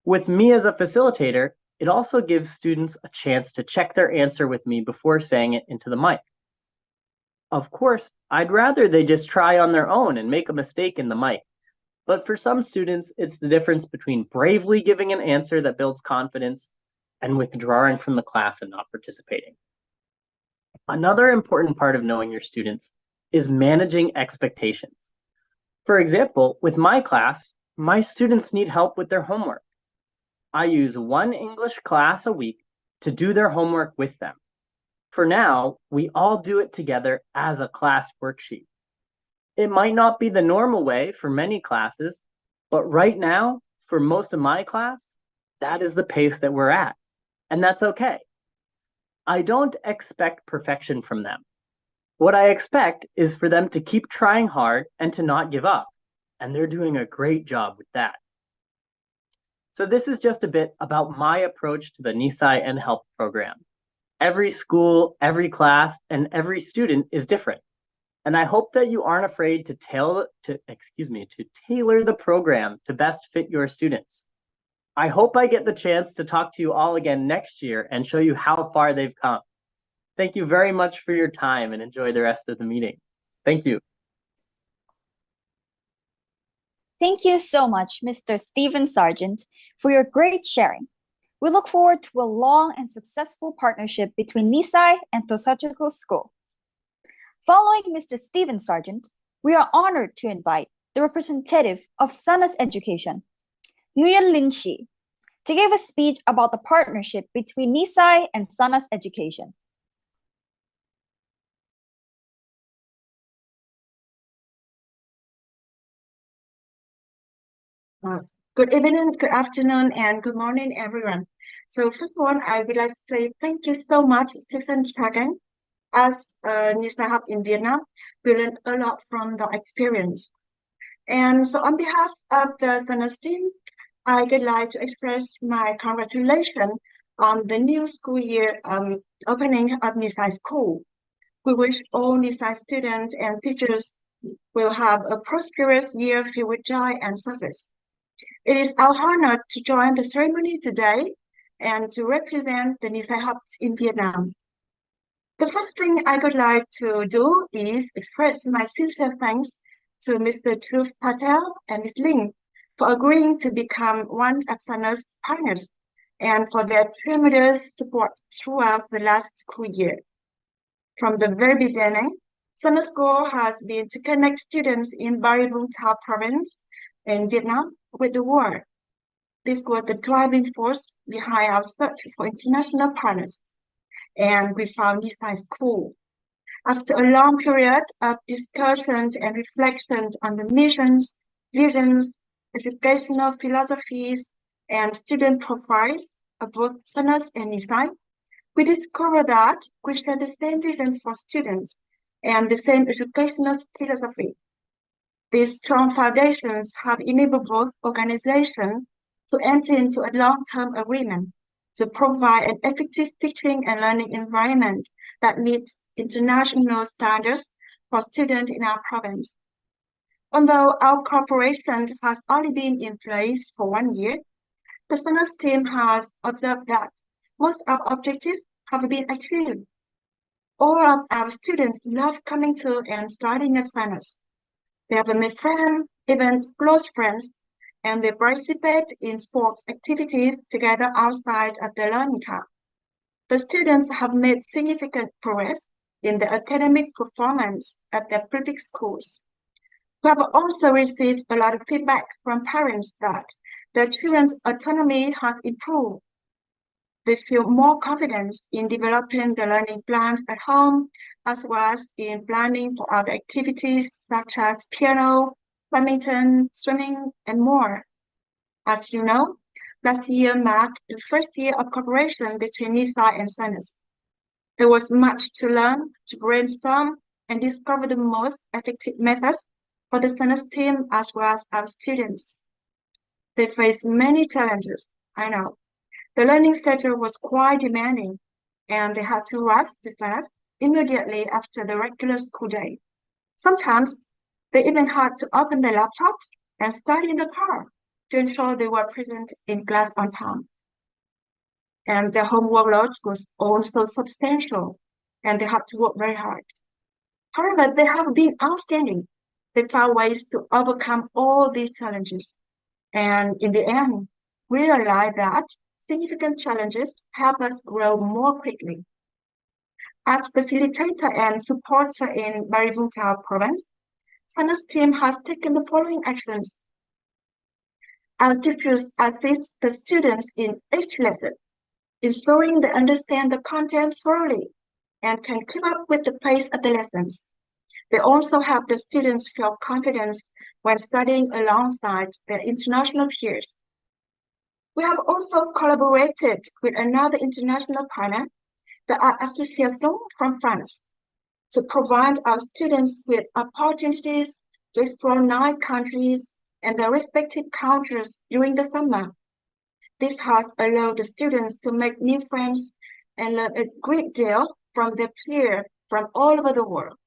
With me as a facilitator, it also gives students a chance to check their answer with me before saying it into the mic. Of course, I'd rather they just try on their own and make a mistake in the mic, But for some students, it's the difference between bravely giving an answer that builds confidence and withdrawing from the class and not participating. Another important part of knowing your students is managing expectations. For example, with my class, my students need help with their homework. I use one English class a week to do their homework with them. For now, we all do it together as a class worksheet. It might not be the normal way for many classes, but right now, for most of my class, that is the pace that we're at, and that's okay. I don't expect perfection from them. What I expect is for them to keep trying hard and to not give up, and they're doing a great job with that. So this is just a bit about my approach to the Nisai and Help program. Every school, every class, and every student is different. And I hope that you aren't afraid to tailor the program to best fit your students. I hope I get the chance to talk to you all again next year and show you how far they've come. Thank you very much for your time and enjoy the rest of the meeting. Thank you. Thank you so much, Mr. Stephen Sargent, for your great sharing. We look forward to a long and successful partnership between Nisai and Tosachiko School. Following Mr. Stephen Sargent, we are honored to invite the representative of Sanas Education, Nguyen Lin Shi, to give a speech about the partnership between Nisai and Sanas Education. Good evening, good afternoon, and good morning, everyone. So first of all, I would like to say thank you so much, Stephen Chagan. As a Nisai Hub in Vietnam, we learned a lot from the experience. And so on behalf of the Sanas team, I would like to express my congratulations on the new school year opening of Nisai School. We wish all Nisai students and teachers will have a prosperous year filled with joy and success. It is our honor to join the ceremony today and to represent the Nisai Hubs in Vietnam. The first thing I would like to do is express my sincere thanks to Mr. Dhruv Patel and Ms. Ling for agreeing to become one of Sanas partners and for their tremendous support throughout the last school year. From the very beginning, Sanas' goal has been to connect students in Bà Rịa Vũng Tàu province in Vietnam with the world. This was the driving force behind our search for international partners, and we found Nisai School. After a long period of discussions and reflections on the missions, visions, educational philosophies, and student profiles of both Sanas and Nisai, we discovered that we share the same vision for students and the same educational philosophy. These strong foundations have enabled both organizations to enter into a long-term agreement to provide an effective teaching and learning environment that meets international standards for students in our province. Although our cooperation has only been in place for 1 year, the Sanas team has observed that most of our objectives have been achieved. All of our students love coming to and studying at Sanas. They have made friends, even close friends, and they participate in sports activities together outside of the learning time. The students have made significant progress in their academic performance at their public schools. We have also received a lot of feedback from parents that their children's autonomy has improved. They feel more confident in developing the learning plans at home, as well as in planning for other activities such as piano, badminton, swimming, and more. As you know, last year marked the first year of cooperation between Nisai and Sanas. There was much to learn, to brainstorm, and discover the most effective methods for the Sanas team as well as our students. They faced many challenges, I know. The learning schedule was quite demanding, and they had to rush to class immediately after the regular school day. Sometimes they even had to open their laptops and study in the car to ensure they were present in class on time. And their homework load was also substantial, and they had to work very hard. However, they have been outstanding. They found ways to overcome all these challenges, and in the end, realized that significant challenges help us grow more quickly. As facilitator and supporter in Barivuntal province, Sana's team has taken the following actions. Our teachers assist the students in each lesson, ensuring they understand the content thoroughly and can keep up with the pace of the lessons. They also help the students feel confidence when studying alongside their international peers. We have also collaborated with another international partner, the Art Association from France, to provide our students with opportunities to explore 9 countries and their respective cultures during the summer. This has allowed the students to make new friends and learn a great deal from their peers from all over the world.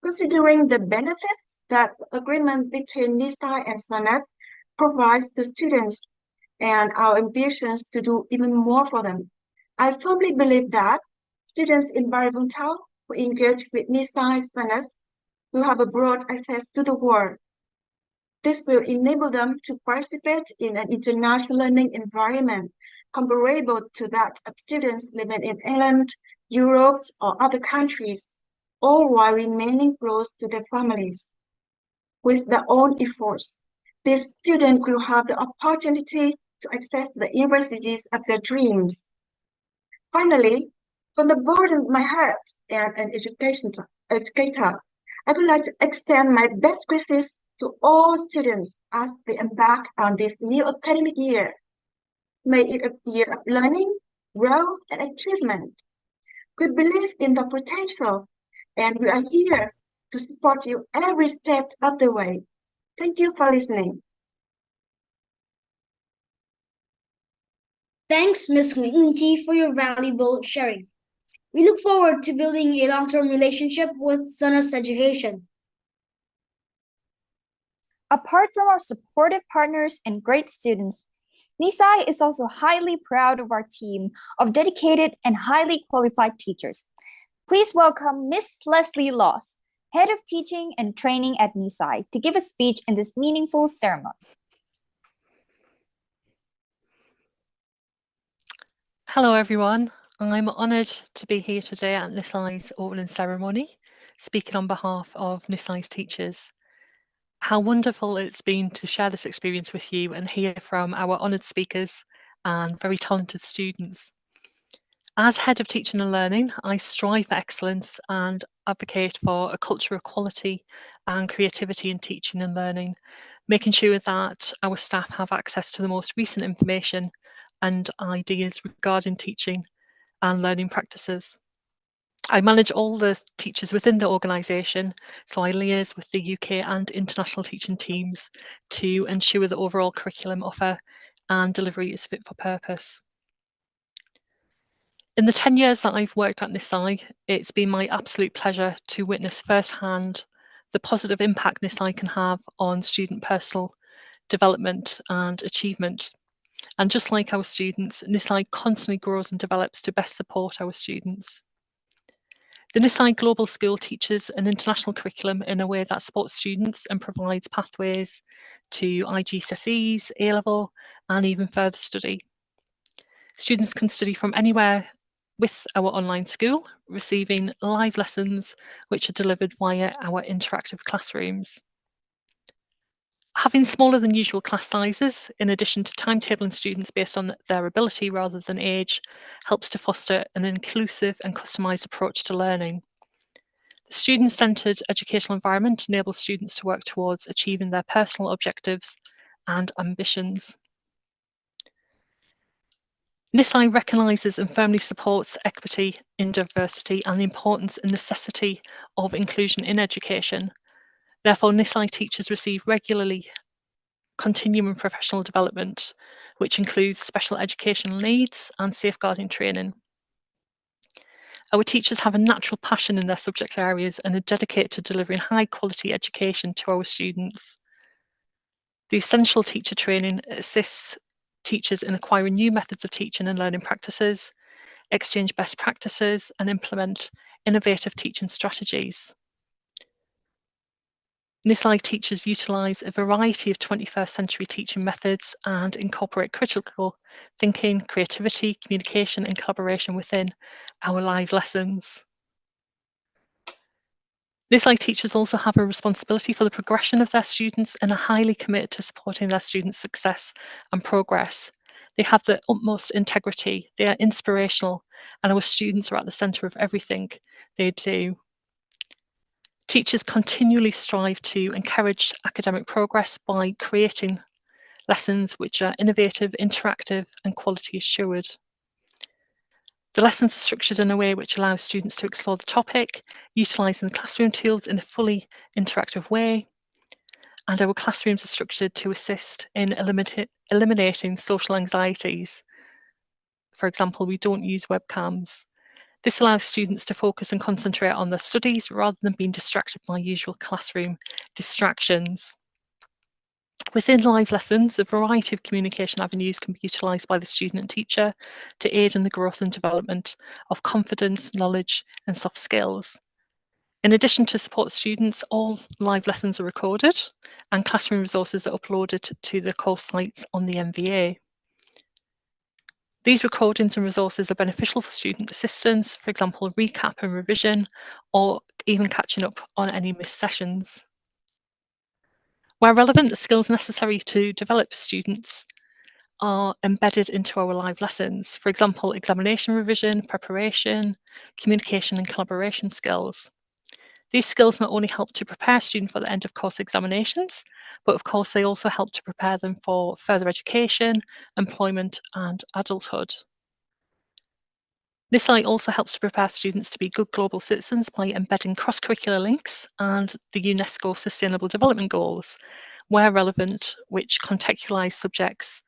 Considering the benefits that the agreement between Nisai and SANET provides to students and our ambitions to do even more for them, I firmly believe that students in Barivuntal who engage with Nisai SANET will have a broad access to the world. This will enable them to participate in an international learning environment comparable to that of students living in England, Europe, or other countries, all while remaining close to their families. With their own efforts, these students will have the opportunity to access the universities of their dreams. Finally, from the bottom of my heart as an educator, I would like to extend my best wishes to all students as they embark on this new academic year. May it a year of learning, growth, and achievement. We believe in the potential, and we are here to support you every step of the way. Thank you for listening. Thanks, Ms. Nguyen Chi, for your valuable sharing. We look forward to building a long-term relationship with Sana's education. Apart from our supportive partners and great students, Nisai is also highly proud of our team of dedicated and highly qualified teachers. Please welcome Miss Leslie Loss, Head of Teaching and Training at Nisai, to give a speech in this meaningful ceremony. Hello everyone, I'm honoured to be here today at Nisai's opening ceremony, speaking on behalf of Nisai's teachers. How wonderful it's been to share this experience with you and hear from our honoured speakers and very talented students. As Head of Teaching and Learning, I strive for excellence and advocate for a culture of quality and creativity in teaching and learning, making sure that our staff have access to the most recent information and ideas regarding teaching and learning practices. I manage all the teachers within the organisation, so I liaise with the UK and international teaching teams to ensure the overall curriculum offer and delivery is fit for purpose. In the 10 years that I've worked at Nisai, it's been my absolute pleasure to witness firsthand the positive impact Nisai can have on student personal development and achievement. And just like our students, Nisai constantly grows and develops to best support our students. The Nisai Global School teaches an international curriculum in a way that supports students and provides pathways to IGCSEs, A-level, and even further study. Students can study from anywhere with our online school, receiving live lessons which are delivered via our interactive classrooms. Having smaller than usual class sizes, in addition to timetabling students based on their ability rather than age, helps to foster an inclusive and customised approach to learning. The student-centred educational environment enables students to work towards achieving their personal objectives and ambitions. Nisai recognises and firmly supports equity in diversity and the importance and necessity of inclusion in education. Therefore, Nisai teachers receive regularly continuing professional development, which includes special educational needs and safeguarding training. Our teachers have a natural passion in their subject areas and are dedicated to delivering high quality education to our students. The essential teacher training assists teachers in acquiring new methods of teaching and learning practices, exchange best practices, and implement innovative teaching strategies. Nisai teachers utilise a variety of 21st century teaching methods and incorporate critical thinking, creativity, communication and collaboration within our live lessons. Nisai teachers also have a responsibility for the progression of their students and are highly committed to supporting their students' success and progress. They have the utmost integrity, they are inspirational, and our students are at the centre of everything they do. Teachers continually strive to encourage academic progress by creating lessons which are innovative, interactive, and quality assured. The lessons are structured in a way which allows students to explore the topic, utilising the classroom tools in a fully interactive way. And our classrooms are structured to assist in eliminating social anxieties. For example, we don't use webcams. This allows students to focus and concentrate on their studies rather than being distracted by usual classroom distractions. Within live lessons, a variety of communication avenues can be utilised by the student and teacher to aid in the growth and development of confidence, knowledge, and soft skills. In addition to support students, all live lessons are recorded and classroom resources are uploaded to the course sites on the MVA. These recordings and resources are beneficial for student assistance, for example, recap and revision, or even catching up on any missed sessions. Where relevant, the skills necessary to develop students are embedded into our live lessons. For example, examination revision, preparation, communication and collaboration skills. These skills not only help to prepare students for the end of course examinations, but of course they also help to prepare them for further education, employment and adulthood. Nisai also helps to prepare students to be good global citizens by embedding cross-curricular links and the UNESCO Sustainable Development Goals, where relevant, which contextualise subjects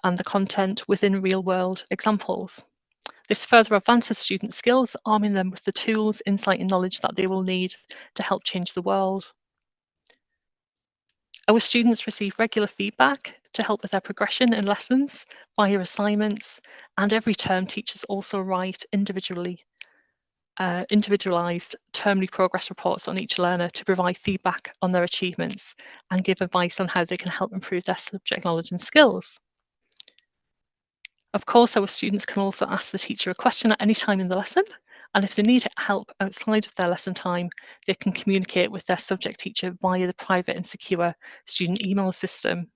and the content within real-world examples. This further advances student skills, arming them with the tools, insight and knowledge that they will need to help change the world. Our students receive regular feedback to help with their progression in lessons via assignments, and every term teachers also write individualised termly progress reports on each learner to provide feedback on their achievements and give advice on how they can help improve their subject knowledge and skills. Of course, our students can also ask the teacher a question at any time in the lesson, and if they need help outside of their lesson time, they can communicate with their subject teacher via the private and secure student email system.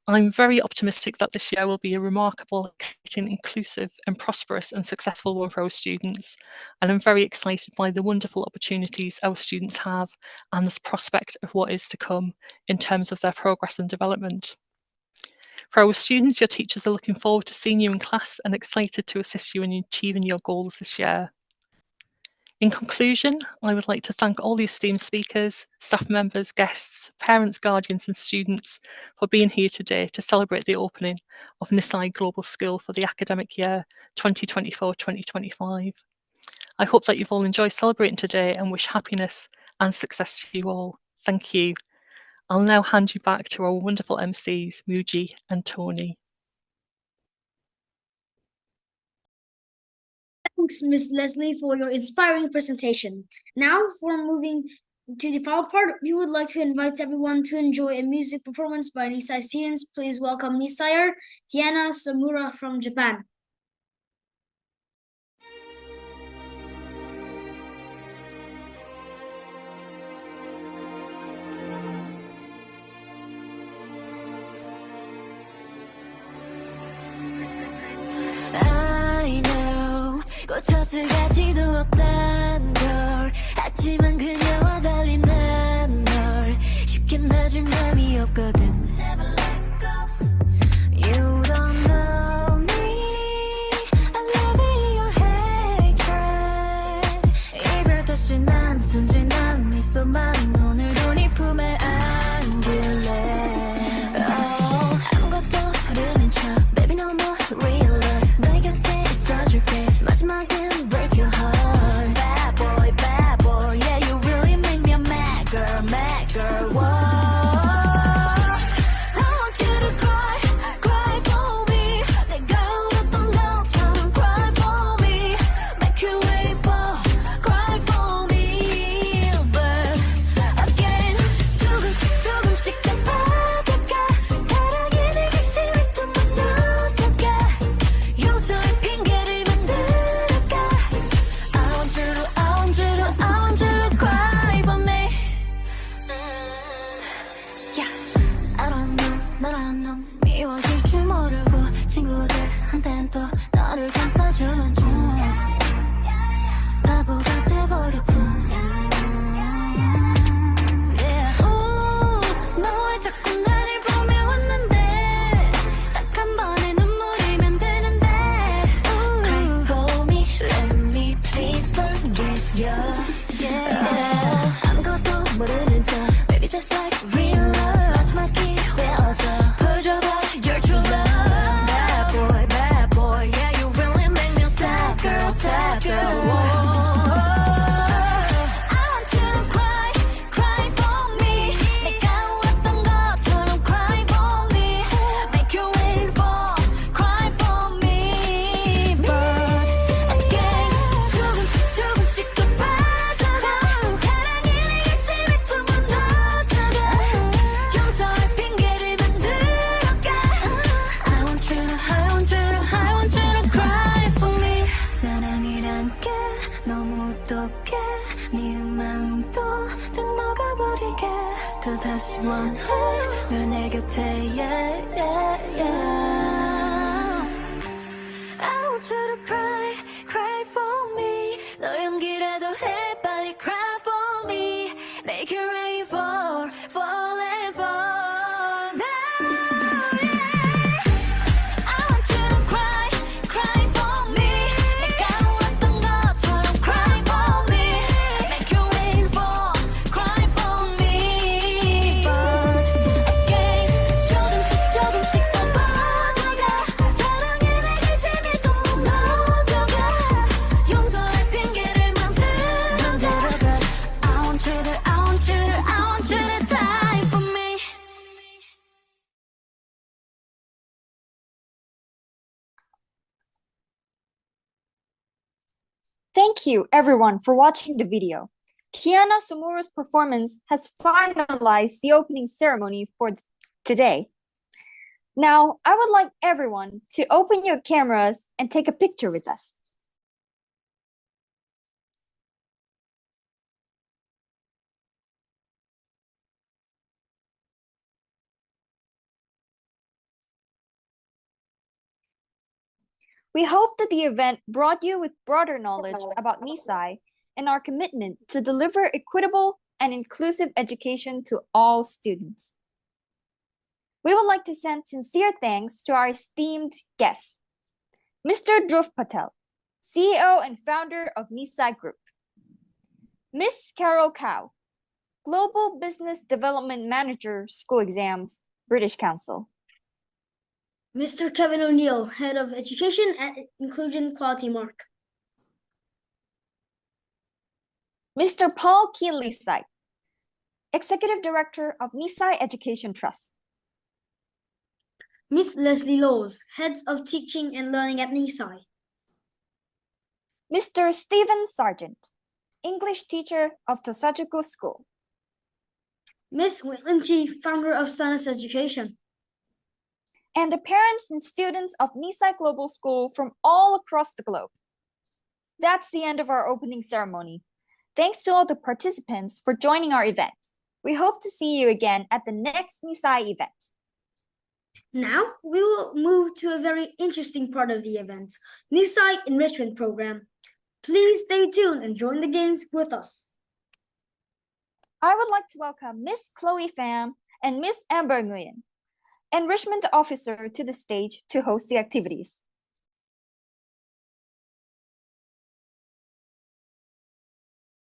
I'm very optimistic that this year will be a remarkable, exciting, inclusive and prosperous and successful one for our students, and I'm very excited by the wonderful opportunities our students have and this prospect of what is to come in terms of their progress and development. For our students, your teachers are looking forward to seeing you in class and excited to assist you in achieving your goals this year. In conclusion, I would like to thank all the esteemed speakers, staff members, guests, parents, guardians and students for being here today to celebrate the opening of Nisai Global School for the academic year 2024-2025. I hope that you've all enjoyed celebrating today and wish happiness and success to you all. Thank you. I'll now hand you back to our wonderful MCs, Muji and Tony. Thanks, Ms. Leslie, for your inspiring presentation. Now, for moving to the final part, we would like to invite everyone to enjoy a music performance by Nisai students. Please welcome Nisaier Kiana Samura from Japan. 꽂혀줄 가치도 없단 걸 하지만 그녀와 달리 난 널 쉽게 놔줄 맘이 없거든 Never let go You don't know me I love your hatred 이별 다시 난 순진한 미소만 오늘도 네 품에 안길래 아무것도 모르는 척 Baby no more real life 내 곁에 있어줄게 마지막엔 break your heart Bad boy, yeah you really make me a mad girl, whoa 또 너를 감싸주는 중 바보가 돼버렸군 너왜 자꾸 나를 보며 웃는데 딱 한 번의 눈물이면 되는데 Cry for me, let me please forgive you 아무것도 모르는 척 Baby just like real love 마지막 기회 어서 보여줘봐 your true love Bad boy, yeah you really make me sad girl whoa. I want you to cry, cry for me 내가 울었던 것처럼 cry for me Make you wait for, cry for me But again 조금씩 더 빠져가 사랑의 의심이 또 무너져가 용서할 핑계를 만들어가 I want you to cry for me 사랑이란 게 너무 어떡해 미운 마음도 다 녹아버리게 또다시 원해 널 내 곁에 yeah. I want you to cry, cry for me 너 연기라도 해 빨리 cry for me Make it rain fall and fall now I want you to cry, cry for me 내가 울었던 것처럼 cry for me Make it rain fall, cry for me But again 조금씩 더 빠져가 사랑의 내 의심이 또 무너져가 용서할 핑계를 만들어가 I want you to die for me Thank you everyone for watching the video. Kiana Sumura's performance has finalized the opening ceremony for today. Now, I would like everyone to open your cameras and take a picture with us. We hope that the event brought you with broader knowledge about Nisai and our commitment to deliver equitable and inclusive education to all students. We would like to send sincere thanks to our esteemed guests, Mr. Dhruv Patel, CEO and founder of Nisai Group, Miss Carol Cow, Global Business Development Manager, School Exams, British Council, Mr. Kevin O'Neill, Head of Education at Inclusion Quality Mark. Mr. Paul Keeley-Syke, Executive Director of Nisai Education Trust. Miss Leslie Laws, Heads of Teaching and Learning at Nisai. Mr. Stephen Sargent, English teacher of Tosajuku School. Miss Whitlam Chi, founder of Sunnis Education. And the parents and students of Nisai Global School from all across the globe. That's the end of our opening ceremony. Thanks to all the participants for joining our event. We hope to see you again at the next Nisai event. Now, we will move to a very interesting part of the event, Nisai Enrichment Program. Please stay tuned and join the games with us. I would like to welcome Miss Chloe Pham and Miss Amber Nguyen, Enrichment Officer, to the stage to host the activities.